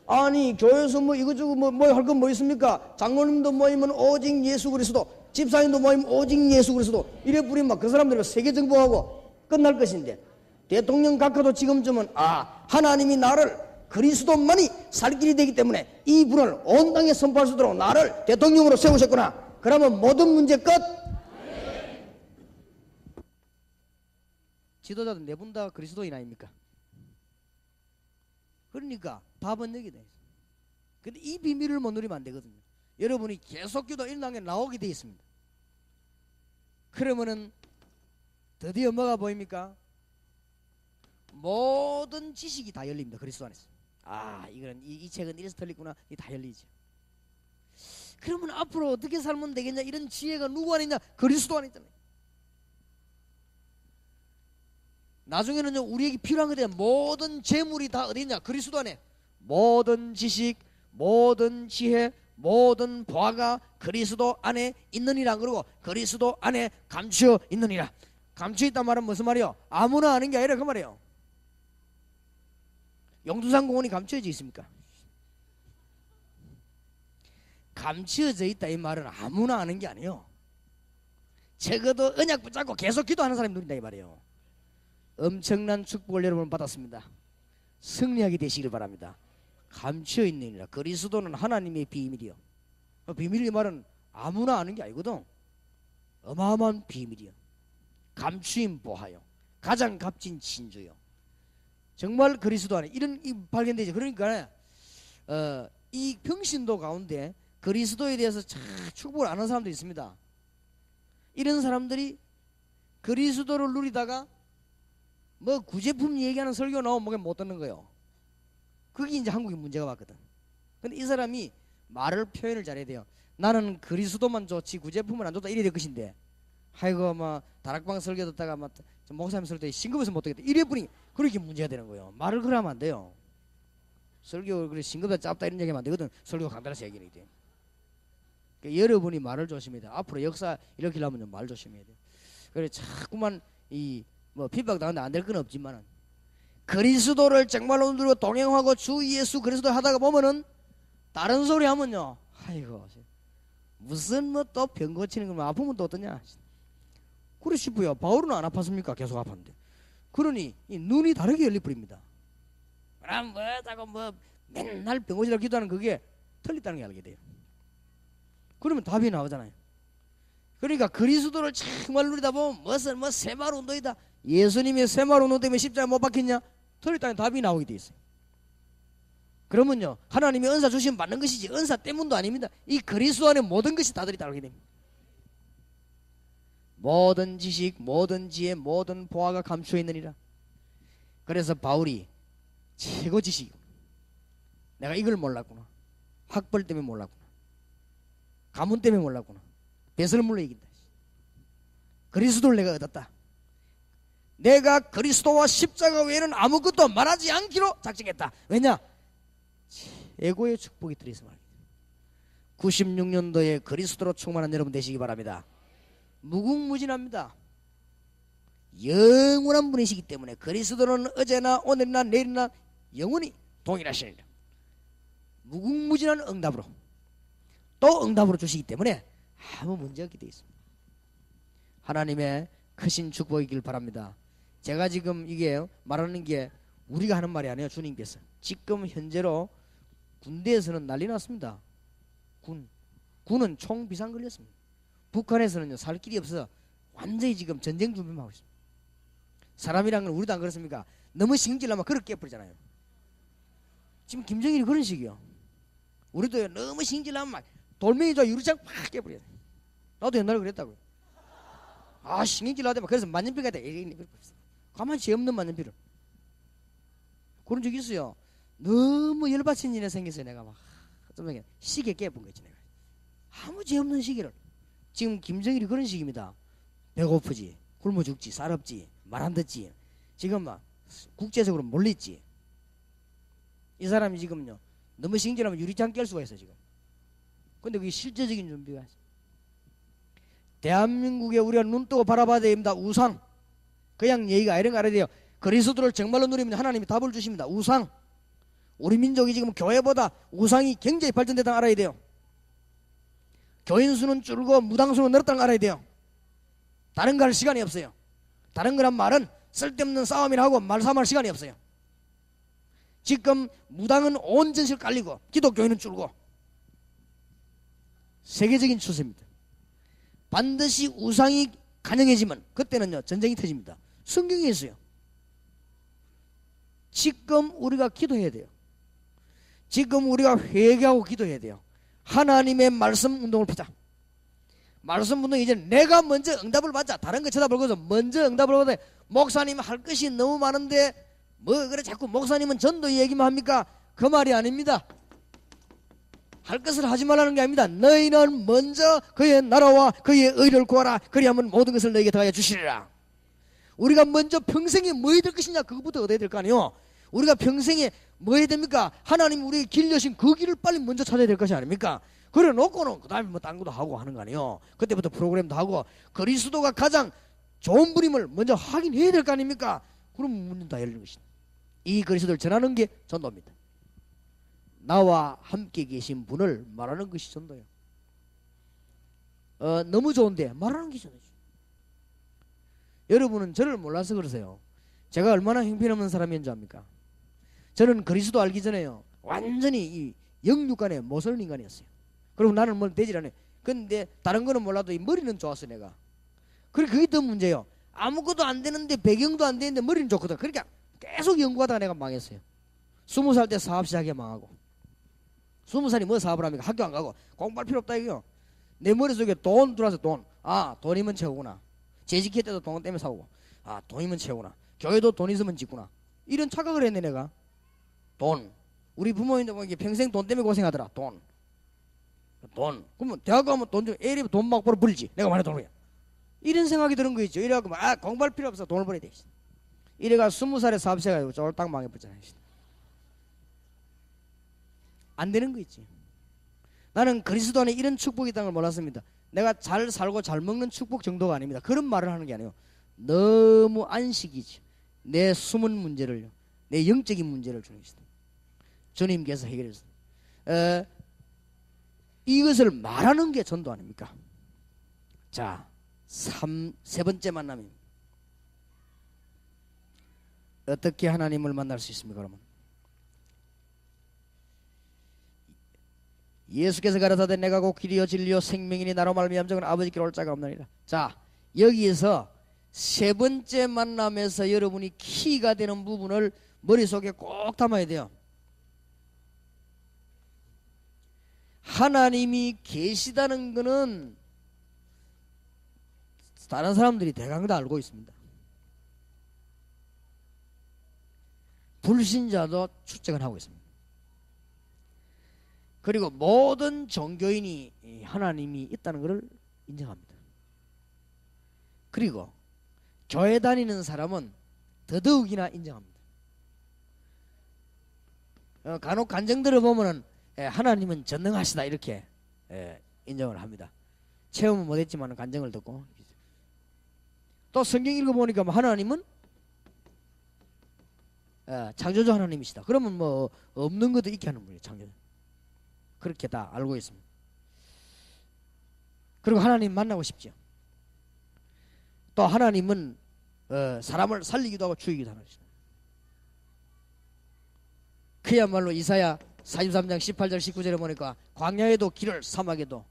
아니 교회에서 뭐 이거저거 뭐 할 건 뭐 있습니까? 장로님도 모이면 오직 예수 그리스도, 집사님도 모이면 오직 예수 그리스도 이래 뿌리면 그 사람들이 세계 정복하고 끝날 것인데, 대통령 각하도 지금쯤은 하나님이 나를 그리스도만이 살 길이 되기 때문에 이 분을 온 땅에 선포할 수 있도록 나를 대통령으로 세우셨구나. 그러면 모든 문제 끝. 지도자들 네 분 다 그리스도인 아닙니까? 그러니까 답은 여기다. 근데 이 비밀을 못 누리면 안 되거든요. 여러분이 계속 기도 일당에 나오게 돼 있습니다. 그러면은 드디어 뭐가 보입니까? 모든 지식이 다 열립니다. 그리스도 안에서. 이거는 이 책은 이래서 틀리구나. 이 다 열리죠. 그러면 앞으로 어떻게 살면 되겠냐? 이런 지혜가 누구 안에 있냐? 그리스도 안에 있잖아요. 나중에는요, 우리에게 필요한 것에 대한 모든 재물이 다 어디 있냐? 그리스도 안에. 모든 지식, 모든 지혜, 모든 보화가 그리스도 안에 있느니라. 그러고 그리스도 안에 감추어 있느니라. 감추어 있단 말은 무슨 말이요? 아무나 아는 게 아니라 그 말이에요. 용두산 공원이 감추어져 있습니까? 감추어져 있다 이 말은 아무나 아는 게 아니에요. 적어도 언약 붙잡고 계속 기도하는 사람이 누린다 이 말이에요. 엄청난 축복을 여러분 받았습니다. 승리하게 되시길 바랍니다. 감추어 있느니라. 그리스도는 하나님의 비밀이요. 비밀 이 말은 아무나 아는 게 아니거든. 어마어마한 비밀이요. 감추임 보하여 가장 값진 진주요. 정말 그리스도 안에 이런 발견되죠. 그러니까 이 평신도 가운데 그리스도에 대해서 잘 축복을 안 하는 사람들이 있습니다. 이런 사람들이 그리스도를 누리다가 뭐 구제품 얘기하는 설교 나오면 못 듣는 거예요. 그게 이제 한국의 문제가 왔거든. 근데 이 사람이 말을 표현을 잘해야 돼요. 나는 그리스도만 좋지 구제품은 안 좋다 이래 될 것인데, 아이고 막 다락방 설교 듣다가 막 목사님 설교 때 싱겁해서 못 듣겠다 이래 보니 그렇게 문제가 되는 거예요. 말을 그러면 안 돼요. 설교 그래 싱겁다 짧다 이런 얘기하면 안 되거든. 설교 간단해서 얘기해야 돼. 그러니까 여러분이 말을 조심해야 돼. 앞으로 역사 이렇게 하면 말 조심해야 돼. 그래 자꾸만 뭐 핍박 당하는데 안 될 건 없지만은 그리스도를 정말로 누리고 동행하고 주 예수 그리스도 하다가 보면은 다른 소리 하면요, 아이고 무슨 뭐 또 병 고치는 거면 아프면 또 어떠냐. 그래 싶어요. 바울은 안 아팠습니까? 계속 아팠는데. 그러니 이 눈이 다르게 열려버립니다. 그럼 뭐다고 뭐 맨날 병 고치라고 기도하는 그게 틀렸다는 게 알게 돼요. 그러면 답이 나오잖아요. 그러니까 그리스도를 정말 누리다 보면 무슨 뭐 새마을 운동이다. 예수님의 새마을 운동 때문에 십자가에 못 박혔냐? 틀렸다는 답이 나오게 돼 있어요. 그러면요, 하나님이 은사 주시면 받는 것이지 은사 때문도 아닙니다. 이 그리스도 안에 모든 것이 다 들어있다고 됩니다. 모든 지식, 모든 지혜, 모든 보화가 감추어 있느니라. 그래서 바울이 최고 지식, 내가 이걸 몰랐구나. 학벌 때문에 몰랐구나. 가문 때문에 몰랐구나. 배설물로 이긴다. 그리스도를 내가 얻었다. 내가 그리스도와 십자가 외에는 아무것도 말하지 않기로 작정했다. 왜냐? 최고의 축복이 들어있어 말이에요. 96년도에 그리스도로 충만한 여러분 되시기 바랍니다. 무궁무진합니다. 영원한 분이시기 때문에 그리스도는 어제나 오늘이나 내일이나 영원히 동일하시니라. 무궁무진한 응답으로 또 응답으로 주시기 때문에 아무 문제 없게 되어 있습니다. 하나님의 크신 축복이길 바랍니다. 제가 지금 이게 말하는 게 우리가 하는 말이 아니에요. 주님께서 지금 현재로 군대에서는 난리 났습니다. 군은 총 비상 걸렸습니다. 북한에서는요 살 길이 없어서 완전히 지금 전쟁 준비만 하고 있습니다. 사람이란 건 우리도 안 그렇습니까? 너무 신경질나면 그렇게 깨버리잖아요. 지금 김정일이 그런 식이요. 우리도 너무 신경질나면 막 돌멩이 저 유리창 팍 깨버려요. 나도 옛날에 그랬다고요. 신경질 나대면 그래서 만년필 갖다 가만히 죄 없는 만년필을 그런 적이 있어요. 너무 열받친 일이 생겼어요. 내가 막 시계 깨본 거지. 내가 아무 죄 없는 시기를. 지금 김정일이 그런 식입니다. 배고프지, 굶어 죽지, 쌀 없지, 말 안 듣지, 지금 막 국제적으로 몰렸지. 이 사람이 지금요 너무 신경질하면 유리창 깰 수가 있어 지금. 근데 그게 실제적인 준비가 있어. 대한민국에 우리가 눈 뜨고 바라봐야 됩니다. 우상. 그냥 얘기가 이런 거 알아야 돼요. 그리스도를 정말로 누리면 하나님이 답을 주십니다. 우상. 우리 민족이 지금 교회보다 우상이 굉장히 발전됐다는 걸 알아야 돼요. 교인 수는 줄고 무당 수는 늘었다는 걸 알아야 돼요. 다른 거 할 시간이 없어요. 다른 거란 말은 쓸데없는 싸움이나 하고 말싸움할 시간이 없어요. 지금 무당은 온 전시를 깔리고 기독교인은 줄고 세계적인 추세입니다. 반드시 우상이 가능해지면 그때는요 전쟁이 터집니다. 성경에 있어요. 지금 우리가 기도해야 돼요. 지금 우리가 회개하고 기도해야 돼요. 하나님의 말씀 운동을 피자. 말씀 운동 이제 내가 먼저 응답을 받자. 다른 거 쳐다볼 것도 먼저 응답을 받아. 목사님 할 것이 너무 많은데 뭐 그래 자꾸 목사님은 전도 얘기만 합니까? 그 말이 아닙니다. 할 것을 하지 말라는 게 아닙니다. 너희는 먼저 그의 나라와 그의 의를 구하라. 그리하면 모든 것을 너희에게 더하여 주시리라. 우리가 먼저 평생에 뭐 해야 될 것이냐 그것부터 얻어야 될 거 아니에요. 우리가 평생에 뭐 해야 됩니까? 하나님 우리에게 길 여신 그 길을 빨리 먼저 찾아야 될 것이 아닙니까? 그래 놓고는 그 다음에 뭐 딴 것도 하고 하는 거 아니에요. 그때부터 프로그램도 하고 그리스도가 가장 좋은 분임을 먼저 확인해야 될 거 아닙니까? 그럼 문은 다 열리는 것이다. 이 그리스도를 전하는 게 전도입니다. 나와 함께 계신 분을 말하는 것이 전도예요. 너무 좋은데 말하는 게 전도죠. 여러분은 저를 몰라서 그러세요. 제가 얼마나 형편없는 사람인 줄 압니까? 저는 그리스도 알기 전에요 완전히 이 영육간의 모쏠 인간이었어요. 그리고 나는 뭘 되질 않아요. 근데 다른 거는 몰라도 이 머리는 좋았어 내가. 그래 그게 더 문제예요. 아무것도 안 되는데 배경도 안 되는데 머리는 좋거든. 그러니까 계속 연구하다가 내가 망했어요. 20살 때 사업 시작해 망하고 20살이 뭐 사업을 합니까? 학교 안 가고 공부할 필요 없다 이거요. 내 머릿속에 돈 들어와서 돈. 아 돈이면 최고구나. 재직할 때도 돈 때문에 사오고 아 돈이면 최고구나. 교회도 돈 있으면 짓구나. 이런 착각을 했네 내가. 돈. 우리 부모님도 뭐 평생 돈 때문에 고생하더라. 돈. 그러면 대학 가면 돈 좀 애리 돈 막 벌어 버리지. 내가 말해 돈이야. 이런 생각이 드는 거 있죠. 이래갖고 아 공부할 필요 없어. 돈을 벌어야 돼. 이래가 20살에 사업 시작해가지고 쫄딱 망해버렸잖아요. 안 되는 거 있지. 나는 그리스도 안에 이런 축복이 있다는 걸 몰랐습니다. 내가 잘 살고 잘 먹는 축복 정도가 아닙니다. 그런 말을 하는 게 아니에요. 너무 안식이지. 내 숨은 문제를요. 내 영적인 문제를 주는 것이다. 주님께서 해결했습니다. 이것을 말하는 게 전도 아닙니까? 자, 세 번째 만남입니다. 어떻게 하나님을 만날 수 있습니까? 그러면 예수께서 가라사대 내가 곧 길이요 진리요 생명이니 나로 말미암아 아버지께로 올 자가 없느니라. 자, 여기에서 세 번째 만남에서 여러분이 키가 되는 부분을 머릿속에 꼭 담아야 돼요. 하나님이 계시다는 것은 다른 사람들이 대강 다 알고 있습니다. 불신자도 추측을 하고 있습니다. 그리고 모든 종교인이 하나님이 있다는 것을 인정합니다. 그리고 교회 다니는 사람은 더더욱이나 인정합니다. 간혹 간증들을 보면은 하나님은 전능하시다 이렇게 인정을 합니다. 체험은 못했지만 간증을 듣고 또 성경 읽어보니까 하나님은 창조주 하나님이시다. 그러면 뭐 없는 것도 있게 하는 분이에요. 창조주. 그렇게 다 알고 있습니다. 그리고 하나님 만나고 싶죠. 또 하나님은 사람을 살리기도 하고 죽이기도 하는 것이다. 그야말로 이사야 43장 18절 19절에 보니까 광야에도 길을 사막에도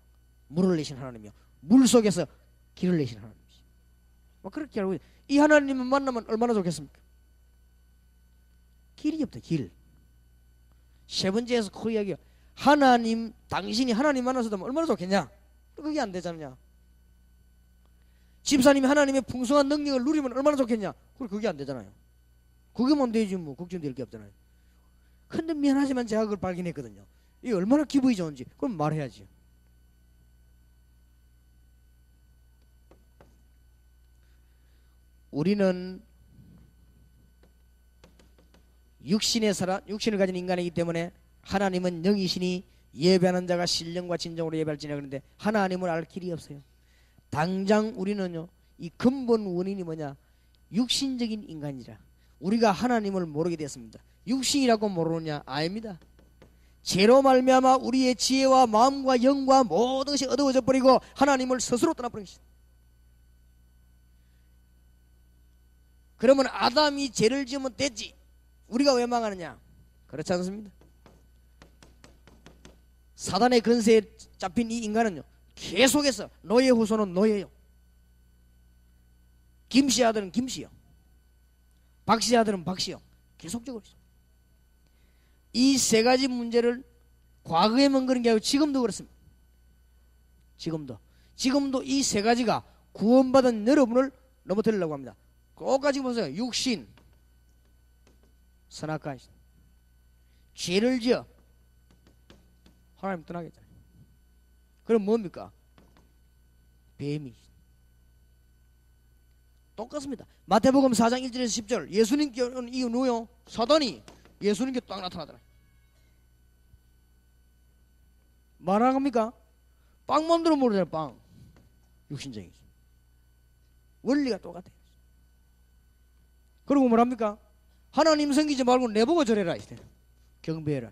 물을 내신 하나님이요 물속에서 길을 내신 하나님이시. 뭐 그렇게 알고 이 하나님을 만나면 얼마나 좋겠습니까? 길이 없다. 길. 세 번째에서 그 이야기가 하나님 당신이 하나님 만나서 얼마나 좋겠냐? 그게 안 되잖냐? 집사님이 하나님의 풍성한 능력을 누리면 얼마나 좋겠냐? 그게 안 되잖아요. 그게만 되지 뭐 걱정될 게 없잖아요. 근데 미안하지만 제가 그걸 발견했거든요. 이게 얼마나 기분이 좋은지 그럼 말해야지. 우리는 육신을 가진 인간이기 때문에 하나님은 영이시니 예배하는 자가 신령과 진정으로 예배할지니라. 그런데 하나님을 알 길이 없어요. 당장 우리는요, 이 근본 원인이 뭐냐? 육신적인 인간이라 우리가 하나님을 모르게 됐습니다. 육신이라고 모르느냐? 아닙니다. 죄로 말미암아 우리의 지혜와 마음과 영과 모든 것이 어두워져 버리고 하나님을 스스로 떠나버린 것이다. 그러면 아담이 죄를 지으면 됐지, 우리가 왜 망하느냐? 그렇지 않습니다. 사단의 근세에 잡힌 이 인간은요, 계속해서 너의 후손은 너예요, 김씨 아들은 김씨요, 박씨 아들은 박씨요, 계속적으로 이 세 가지 문제를 과거에만 그런 게 아니고 지금도 그렇습니다. 지금도 이 세 가지가 구원받은 여러분을 넘어뜨리려고 합니다. 꼭까지 보세요. 육신, 선악과 죄를 지어 하나님 떠나겠잖아요. 그럼 뭡니까? 뱀이. 똑같습니다. 마태복음 4장 1절에서 10절 예수님께 오는 이유 누구요? 사단이 예수님께 딱 나타나더라. 말하랍니까? 빵 만들어 모르잖아요. 빵. 육신적이지. 원리가 똑같아요. 그리고 뭐랍니까? 하나님 섬기지 말고 내보고 절해라. 경배해라.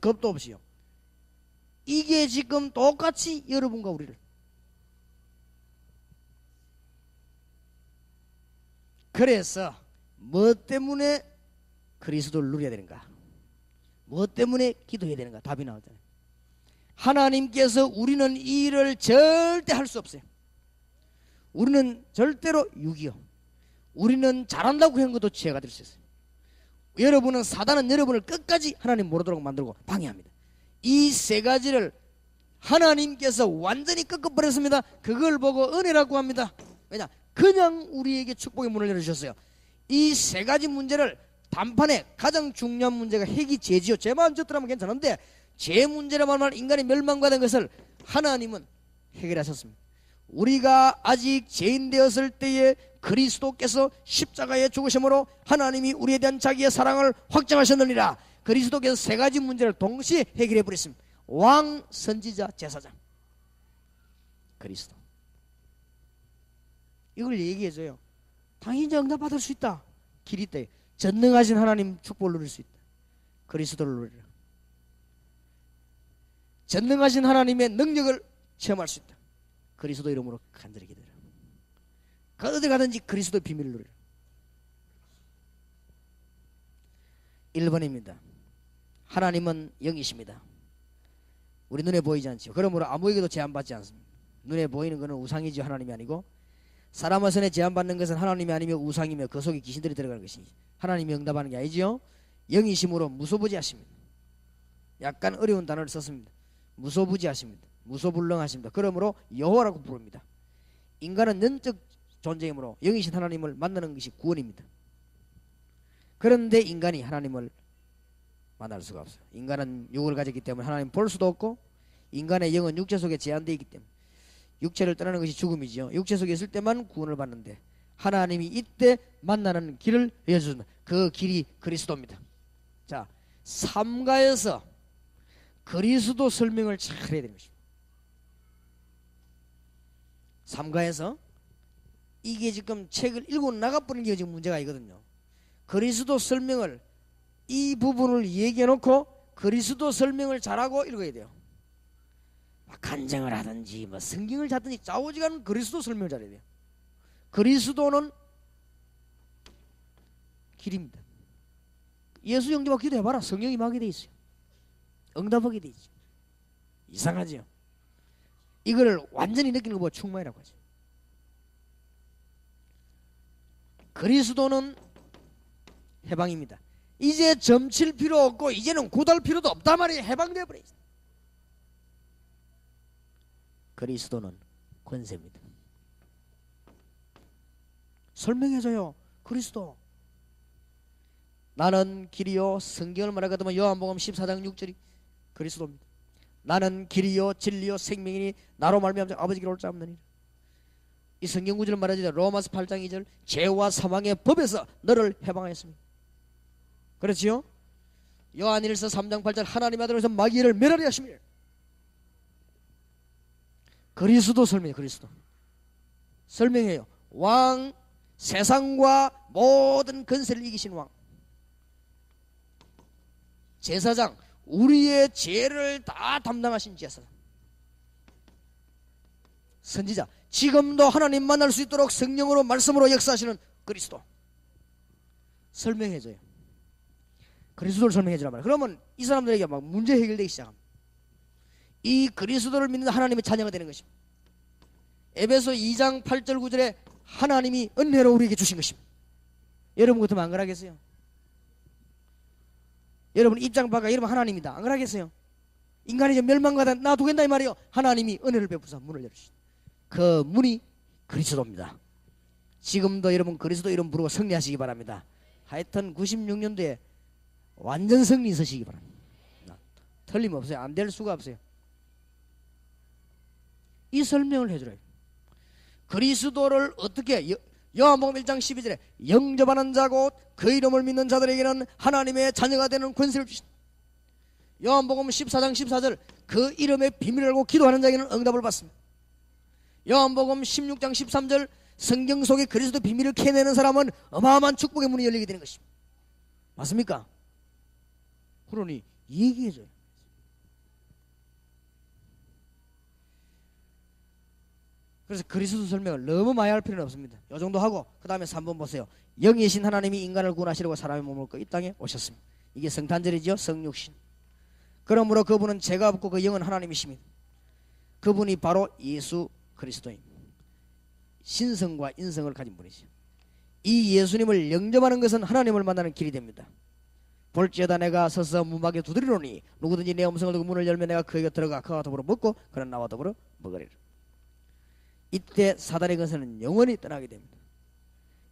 겁도 없이요. 이게 지금 똑같이 여러분과 우리를. 그래서 뭐 때문에 그리스도를 누려야 되는가? 뭐 때문에 기도해야 되는가? 답이 나오잖아요. 하나님께서 우리는 이 일을 절대 할 수 없어요. 우리는 절대로 육이요, 우리는 잘한다고 한 것도 죄가 될 수 있어요. 여러분은, 사단은 여러분을 끝까지 하나님 모르도록 만들고 방해합니다. 이 세 가지를 하나님께서 완전히 꺾어버렸습니다. 그걸 보고 은혜라고 합니다. 왜냐? 그냥 우리에게 축복의 문을 열어주셨어요. 이 세 가지 문제를 단판에 가장 중요한 문제가 핵이 죄지요. 죄만 졌더라면 괜찮은데 죄 문제라 말하면 인간이 멸망받은 것을 하나님은 해결하셨습니다. 우리가 아직 죄인 되었을 때에 그리스도께서 십자가에 죽으심으로 하나님이 우리에 대한 자기의 사랑을 확정하셨느니라. 그리스도께서 세 가지 문제를 동시에 해결해 버렸습니다. 왕, 선지자, 제사장. 그리스도. 이걸 얘기해줘요. 당연히 응답받을 수 있다. 길이 있다. 전능하신 하나님 축복을 누릴 수 있다. 그리스도를 누리라. 전능하신 하나님의 능력을 체험할 수 있다. 그리스도 이름으로 간절히 기도해라. 어디 가든지 그리스도의 비밀을 누리라. 1번입니다. 하나님은 영이십니다. 우리 눈에 보이지 않죠. 그러므로 아무에게도 제한받지 않습니다. 눈에 보이는 것은 우상이지 하나님이 아니고, 사람의 손에 제한받는 것은 하나님이 아니며 우상이며 그 속에 귀신들이 들어가는 것이지 하나님이 응답하는 게 아니지요. 영이심으로 무소부지하십니다. 약간 어려운 단어를 썼습니다. 무소부지하십니다. 무소불능하십니다. 그러므로 여호와라고 부릅니다. 인간은 영적 존재이므로 영이신 하나님을 만나는 것이 구원입니다. 그런데 인간이 하나님을 만날 수가 없어요. 인간은 육을 가졌기 때문에 하나님 볼 수도 없고, 인간의 영은 육체 속에 제한되어 있기 때문에 육체를 떠나는 것이 죽음이지요. 육체 속에 있을 때만 구원을 받는데 하나님이 이때 만나는 길을 열어줍니다. 그 길이 그리스도입니다. 자, 삼가에서 그리스도 설명을 잘 해야 되는 것입니다. 삼가에서 이게 지금 책을 읽고 나가버리는 게 지금 문제가 있거든요. 그리스도 설명을, 이 부분을 얘기해 놓고 그리스도 설명을 잘하고 읽어야 돼요. 간증을 하든지 뭐 성경을 찾든지 좌우지간은 그리스도 설명을 잘해야 돼요. 그리스도는 길입니다. 예수 영접하고 기도해봐라. 성령이 임하게 돼 있어요. 응답하게 돼 있죠. 이상하죠. 이거를 완전히 느끼는 거 보고 충만이라고 하죠. 그리스도는 해방입니다. 이제 점칠 필요 없고 이제는 고달 필요도 없단 말이에요. 해방되어 버려 있어요. 그리스도는 권세입니다. 설명해줘요. 그리스도. 나는 길이요, 성경을 말하거든 요한복음 14장 6절이 그리스도입니다. 나는 길이요 진리요 생명이니 나로 말미암아 아버지께로 올 자 없느니라. 이 성경 구절을 말하자 로마서 8장 2절 죄와 사망의 법에서 너를 해방하였습니다. 그렇지요? 요한일서 3장 8절 하나님의 아들로서 마귀를 멸하려 하심이라. 그리스도 설명해. 그리스도 설명해요. 왕, 세상과 모든 권세를 이기신 왕, 제사장, 우리의 죄를 다 담당하신 제사장, 선지자, 지금도 하나님 만날 수 있도록 성령으로 말씀으로 역사하시는 그리스도 설명해줘요. 그리스도를 설명해주란 말이에요. 그러면 이 사람들에게 막 문제 해결되기 시작합니다. 이 그리스도를 믿는 하나님의 자녀가 되는 것입니다. 에베소 2장 8절 9절에 하나님이 은혜로 우리에게 주신 것입니다. 여러분 같으면 안 그러겠어요? 여러분 입장 바가 여러분 하나님이다, 안 그러겠어요? 인간이 이제 멸망가다 놔두겠다 이 말이에요. 하나님이 은혜를 베푸사 문을 열어주신 그 문이 그리스도입니다. 지금도 여러분 그리스도 이름 부르고 승리하시기 바랍니다. 하여튼 96년도에 완전 승리 있으시기 바랍니다. 틀림없어요. 안 될 수가 없어요. 이 설명을 해주래요. 그리스도를 어떻게, 요한복음 1장 12절에 영접하는 자고 그 이름을 믿는 자들에게는 하나님의 자녀가 되는 권세를 주신다. 요한복음 14장 14절 그 이름의 비밀을 알고 기도하는 자에게는 응답을 받습니다. 요한복음 16장 13절 성경 속에 그리스도 비밀을 캐내는 사람은 어마어마한 축복의 문이 열리게 되는 것입니다. 맞습니까? 그러니 얘기해줘요. 그래서 그리스도 설명을 너무 많이 할 필요는 없습니다. 이 정도 하고 그 다음에 3번 보세요. 영이신 하나님이 인간을 구원하시려고 사람의 몸을 입고 이 땅에 오셨습니다. 이게 성탄절이죠. 성육신. 그러므로 그분은 죄가 없고 그 영은 하나님이십니다. 그분이 바로 예수 그리스도입니다. 신성과 인성을 가진 분이죠. 이 예수님을 영접하는 것은 하나님을 만나는 길이 됩니다. 볼지어다 내가 서서 문밖에 두드리노니 누구든지 내 음성을 듣고 문을 열면 내가 그에게 들어가 그와 더불어 먹고 그는 나와 더불어 먹으리라. 이때 사단의 권세는 영원히 떠나게 됩니다.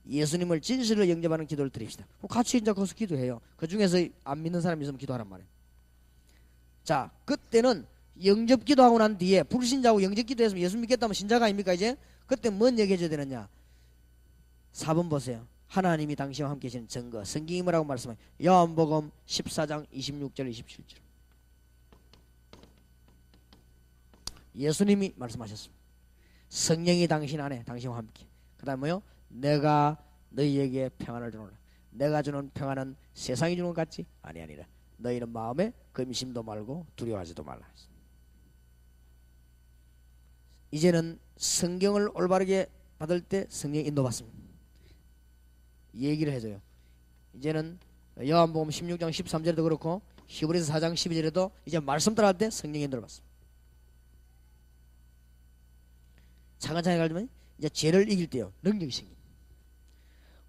예수님을 진실로 영접하는 기도를 드립시다. 같이 이제 거기서 기도해요. 그 중에서 안 믿는 사람이 있으면 기도하란 말이에요. 자, 그때는 영접 기도하고 난 뒤에 불신자하고 영접 기도했으면 예수 믿겠다면 신자가 아닙니까? 이제 그때 뭔 얘기해줘야 되느냐? 4번 보세요. 하나님이 당신과 함께 계시는 증거, 성경이 뭐라고 말씀해요? 요한복음 14장 26절 27절 예수님이 말씀하셨습니다. 성령이 당신 안에 당신과 함께. 그 다음 뭐요? 내가 너희에게 평안을 주노라. 내가 주는 평안은 세상이 주는 것 같지 아니하니라. 너희는 마음에 근심도 말고 두려워하지도 말라. 이제는 성경을 올바르게 받을 때 성령 인도받습니다. 얘기를 해줘요. 이제는 요한복음 16장 13절에도 그렇고 히브리서 4장 12절에도 이제 말씀 따라할 때 성령 인도를 받습니다. 차근차근 가면 이제 죄를 이길 때요 능력이 생깁니다.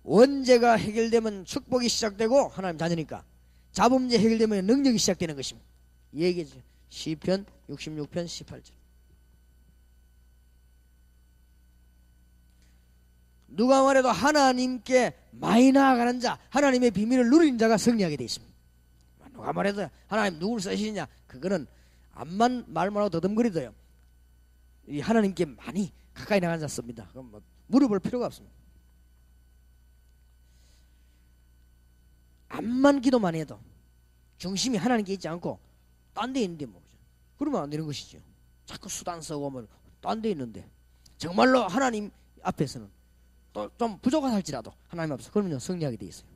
원죄가 해결되면 축복이 시작되고 하나님 자녀니까 자범죄 해결되면 능력이 시작되는 것입니다. 얘기해줘요. 시편 66편 18절 누가 말해도 하나님께 많이 나아가는 자, 하나님의 비밀을 누리는 자가 승리하게 되어 있습니다. 누가 말해도 하나님 누구를 쓰시느냐, 그거는 암만 말만 하고 더듬거리도요 이 하나님께 많이 가까이 나가는 자 씁니다. 그럼 뭐 물어볼 필요가 없습니다. 암만 기도만 해도 중심이 하나님께 있지 않고 딴 데 있는데 뭐 그러면 안 되는 것이죠. 자꾸 수단 쓰고 오면 딴 데 있는데 정말로 하나님 앞에서는 또 좀 부족하다 할지라도 하나님 앞에서 그러면 승리하게 돼 있어요.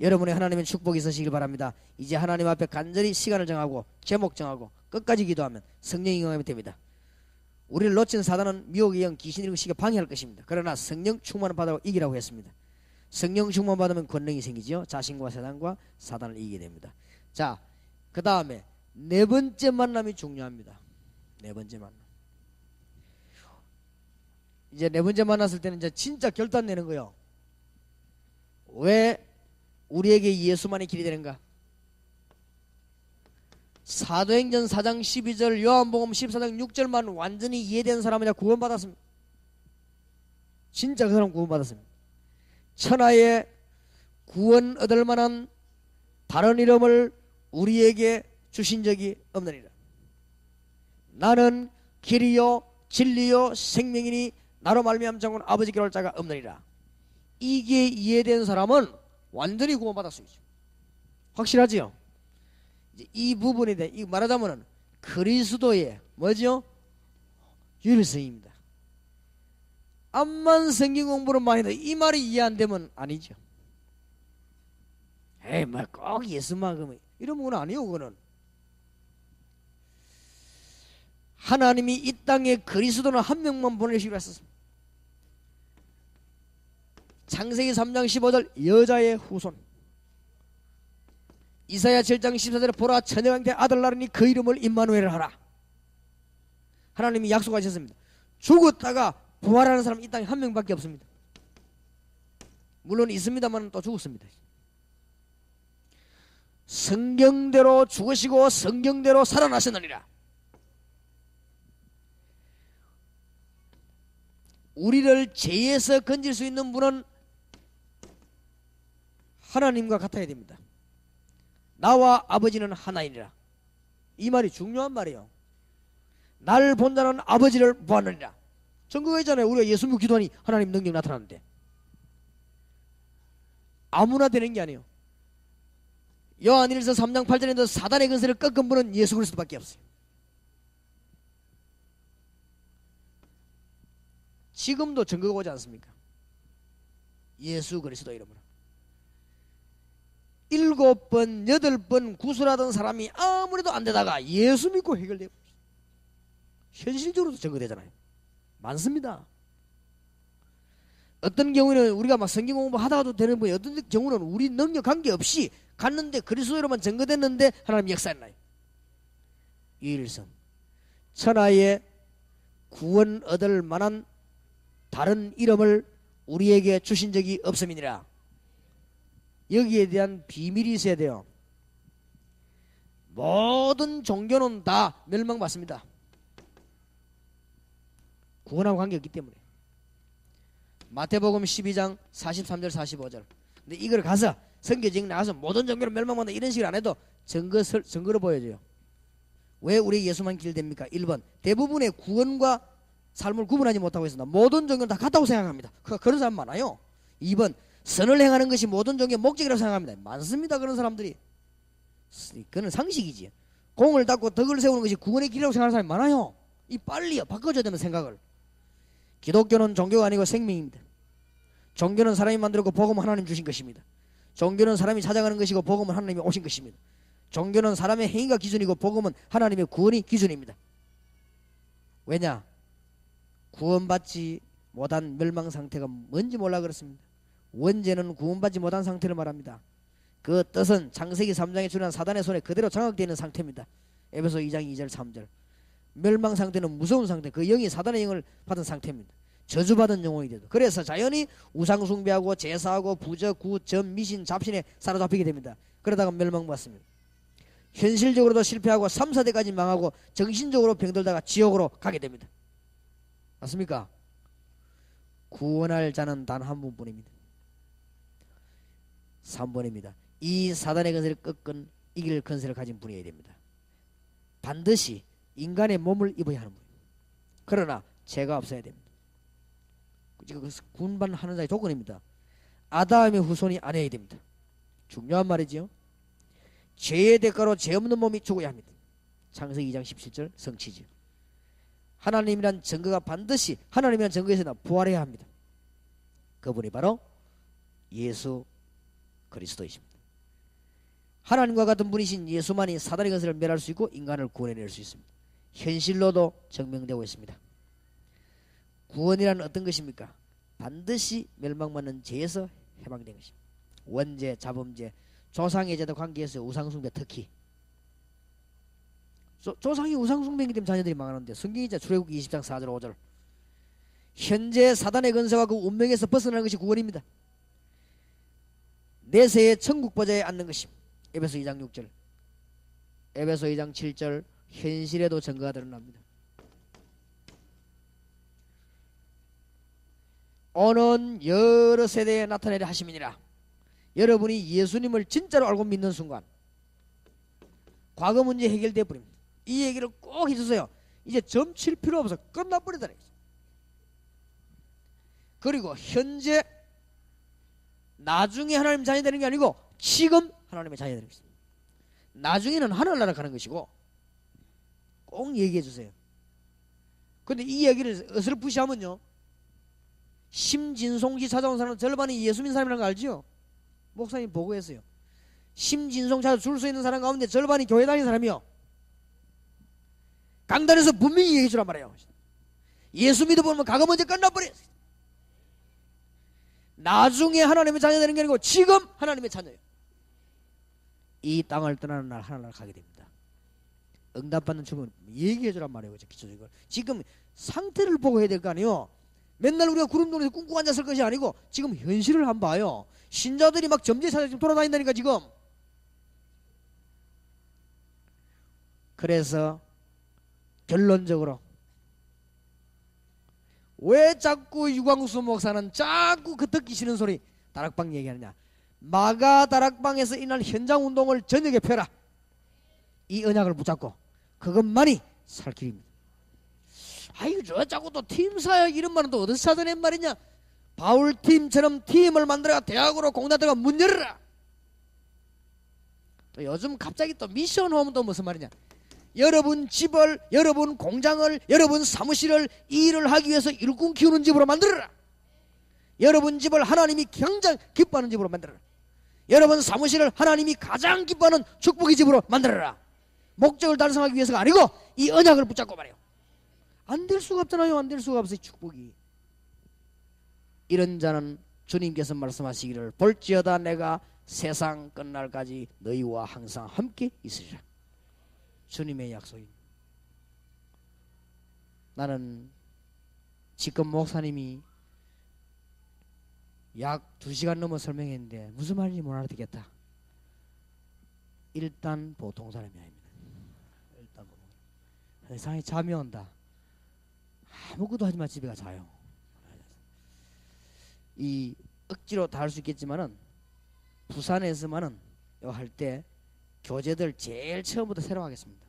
여러분의 하나님의 축복이 있으시길 바랍니다. 이제 하나님 앞에 간절히 시간을 정하고 제목 정하고 끝까지 기도하면 성령이 응하게 됩니다. 우리를 놓친 사단은 미혹의 영, 귀신 이런 식에 방해할 것입니다. 그러나 성령 충만을 받아 이기라고 했습니다. 성령 충만 받으면 권능이 생기죠. 자신과 세상과 사단을 이기게 됩니다. 자, 그 다음에 네 번째 만남이 중요합니다. 네 번째 만남. 이제 네 번째 만났을 때는 이제 진짜 결단 내는 거예요. 왜 우리에게 예수만이 길이 되는가? 사도행전 4장 12절 요한복음 14장 6절만 완전히 이해된 사람은 구원받았습니다. 진짜 그 사람 구원받았습니다. 천하에 구원 얻을 만한 다른 이름을 우리에게 주신 적이 없느니라. 나는 길이요 진리요 생명이니 나로 말미암아 장군 아버지께 올 자가 없느니라. 이게 이해된 사람은 완전히 구원받을 수 있죠. 확실하지요? 이 부분인데 이 말하자면은 그리스도의 뭐죠? 유일성입니다. 암만 성경 공부를 많이 해도 이 말이 이해 안 되면 아니죠. 에이, 뭐 꼭 예수만 그러면 이런 건 아니요. 그거는 하나님이 이 땅에 그리스도는 한 명만 보내시기로 했었습니다. 창세기 3장 15절 여자의 후손, 이사야 7장 14절에 보라 처녀한테 아들 낳으니 그 이름을 임마누엘을 하라. 하나님이 약속하셨습니다. 죽었다가 부활하는 사람 이 땅에 한 명밖에 없습니다. 물론 있습니다만 또 죽었습니다. 성경대로 죽으시고 성경대로 살아나셨느니라. 우리를 죄에서 건질 수 있는 분은 하나님과 같아야 됩니다. 나와 아버지는 하나이니라. 이 말이 중요한 말이에요. 나를 본 자는 아버지를 보았느니라. 증거가 있잖아요. 우리가 예수 믿고 기도하니 하나님 능력 나타나는데. 아무나 되는 게 아니에요. 요한일서 3장 8절에도 사단의 근세를 꺾은 분은 예수 그리스도밖에 없어요. 지금도 증거가 오지 않습니까? 예수 그리스도 이름으로 7번 8번 구술하던 사람이 아무래도 안 되다가 예수 믿고 해결되고 현실적으로도 증거되잖아요. 많습니다. 어떤 경우는 우리가 막 성경 공부하다가도 되는 분이, 어떤 경우는 우리 능력 관계없이 갔는데 그리스도로만 증거됐는데 하나님 역사했나요? 유일성, 천하에 구원 얻을 만한 다른 이름을 우리에게 주신 적이 없음이니라. 여기에 대한 비밀이 있어야 돼요. 모든 종교는 다 멸망받습니다. 구원하고 관계없기 때문에. 마태복음 12장 43절 45절. 근데 이걸 가서 선교직 나가서 모든 종교를 멸망받는다 이런 식으로 안 해도 증거로 보여줘요. 왜 우리 예수만 길됩니까? 1번 대부분의 구원과 삶을 구분하지 못하고 있습니다. 모든 종교는 다 같다고 생각합니다. 그런 사람 많아요. 2번 선을 행하는 것이 모든 종교의 목적이라고 생각합니다. 많습니다. 그런 사람들이. 그건 상식이지. 공을 닦고 덕을 세우는 것이 구원의 길이라고 생각하는 사람이 많아요. 이 빨리요 바꿔줘야 되는 생각을. 기독교는 종교가 아니고 생명입니다. 종교는 사람이 만들었고 복음은 하나님 주신 것입니다. 종교는 사람이 찾아가는 것이고 복음은 하나님이 오신 것입니다. 종교는 사람의 행위가 기준이고 복음은 하나님의 구원이 기준입니다. 왜냐? 구원받지 못한 멸망 상태가 뭔지 몰라 그렇습니다. 원죄는 구원받지 못한 상태를 말합니다. 그 뜻은 창세기 3장에 출현한 사단의 손에 그대로 장악되어 있는 상태입니다. 에베소 2장 2절 3절. 멸망 상태는 무서운 상태, 그 영이 사단의 영을 받은 상태입니다. 저주받은 영혼이 돼도. 그래서 자연히 우상숭배하고 제사하고 부적, 구, 점, 미신, 잡신에 사로잡히게 됩니다. 그러다가 멸망받습니다. 현실적으로도 실패하고 3, 4대까지 망하고 정신적으로 병들다가 지옥으로 가게 됩니다. 맞습니까? 구원할 자는 단 한 분뿐입니다. 3번입니다. 이 사단의 근세를 꺾은 이길 근세를 가진 분이어야 됩니다. 반드시 인간의 몸을 입어야 하는 분입니다. 그러나 죄가 없어야 됩니다. 군반하는 자의 조건입니다. 아담의 후손이 아니어야 됩니다. 중요한 말이지요. 죄의 대가로 죄 없는 몸이 죽어야 합니다. 창세기 2장 17절 성취죠. 하나님이란 증거가 반드시 하나님이란 증거에서 부활해야 합니다. 그분이 바로 예수 그리스도이십니다. 하나님과 같은 분이신 예수만이 사단의 근세를 멸할 수 있고 인간을 구원해낼 수 있습니다. 현실로도 증명되고 있습니다. 구원이란 어떤 것입니까? 반드시 멸망받는 죄에서 해방된 것입니다. 원죄, 자범죄, 조상의 죄도 관계에서 우상숭배 특히 조상이 우상숭배이기 때문에 자녀들이 망하는데 성경이자 출애굽기 20장 4절 5절 현재 사단의 근세와 그 운명에서 벗어나는 것이 구원입니다. 내세의 천국 보좌에 앉는 것입니다. 에베소 2장 6절 에베소 2장 7절 현실에도 증거가 드러납니다. 오는 여러 세대에 나타내려 하심이니라. 여러분이 예수님을 진짜로 알고 믿는 순간 과거 문제 해결되어 버립니다. 이 얘기를 꼭 해주세요. 이제 점칠 필요 없어. 끝나버리다. 그리고 현재 나중에 하나님 자녀 되는 게 아니고 지금 하나님의 자녀 되는 것입니다. 나중에는 하늘나라 가는 것이고 꼭 얘기해 주세요. 근데 이 얘기를 어설프시하면요, 심진송씨 찾아온 사람 절반이 예수 믿는 사람이라는 거 알지요? 목사님 보고했어요. 심진송 찾아 줄 수 있는 사람 가운데 절반이 교회 다니는 사람이요. 강단에서 분명히 얘기해 주란 말이에요. 예수 믿어보면 과거 먼저 끝나버려요. 나중에 하나님의 자녀 되는 게 아니고 지금 하나님의 자녀예요. 이 땅을 떠나는 날 하나님을 가게 됩니다. 응답받는 주문 얘기해 주란 말이에요. 기초적으로 지금 상태를 보고 해야 될 거 아니에요. 맨날 우리가 구름동에서 꿈꾸고 앉았을 것이 아니고 지금 현실을 한번 봐요. 신자들이 막 점지에 찾아 지금 돌아다닌다니까 지금. 그래서 결론적으로 왜 자꾸 유광수 목사는 자꾸 그 듣기 싫은 소리 다락방 얘기하느냐. 마가 다락방에서 이날 현장운동을 저녁에 펴라. 이 언약을 붙잡고 그것만이 살 길입니다. 아이고 저 자꾸 또 팀사역 이런 말은 또 어디서 찾아낸 말이냐. 바울팀처럼 팀을 만들어가 대학으로 공단들어가 문 열어라. 또 요즘 갑자기 또 미션 홈은 또 무슨 말이냐. 여러분 집을, 여러분 공장을, 여러분 사무실을 일을 하기 위해서 일꾼 키우는 집으로 만들어라. 여러분 집을 하나님이 가장 기뻐하는 집으로 만들어라. 여러분 사무실을 하나님이 가장 기뻐하는 축복의 집으로 만들어라. 목적을 달성하기 위해서가 아니고 이 언약을 붙잡고 말이에요. 안 될 수가 없잖아요. 안 될 수가 없어요. 축복이. 이런 자는 주님께서 말씀하시기를 볼지어다 내가 세상 끝날까지 너희와 항상 함께 있으리라. 주님의 약속입니다. 나는 지금 목사님이 약 2시간 넘어 설명했는데 무슨 말인지 못 알아듣겠다. 일단 보통 사람이 아닙니다. 일단 세상에 잠이 온다. 아무것도 하지 마 집에 가 자요. 이 억지로 다 할 수 있겠지만은 부산에서만은 요 할 때 교재들 제일 처음부터 새로 하겠습니다.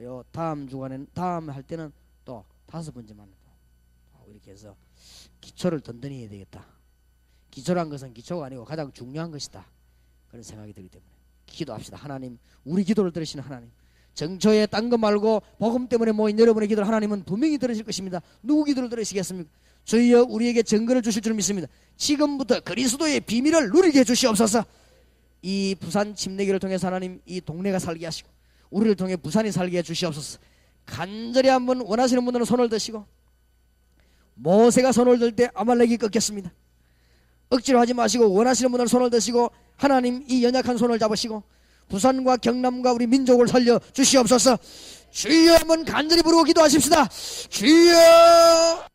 요 다음 주간에 다음 할 때는 또 5번째만 이렇게 해서 기초를 든든히 해야 되겠다. 기초란 것은 기초가 아니고 가장 중요한 것이다. 그런 생각이 들기 때문에 기도합시다. 하나님, 우리 기도를 들으시는 하나님, 정초에 딴 거 말고 복음 때문에 모인 여러분의 기도를 하나님은 분명히 들으실 것입니다. 누구 기도를 들으시겠습니까? 주여 우리에게 증거를 주실 줄 믿습니다. 지금부터 그리스도의 비밀을 누리게 해주시옵소서. 이 부산 침례기를 통해서 하나님 이 동네가 살게 하시고 우리를 통해 부산이 살게 해주시옵소서. 간절히 한번 원하시는 분들은 손을 드시고, 모세가 손을 들 때 아말렉이 꺾였습니다. 억지로 하지 마시고 원하시는 분들은 손을 드시고 하나님 이 연약한 손을 잡으시고 부산과 경남과 우리 민족을 살려 주시옵소서. 주여 한번 간절히 부르고 기도하십시다. 주여.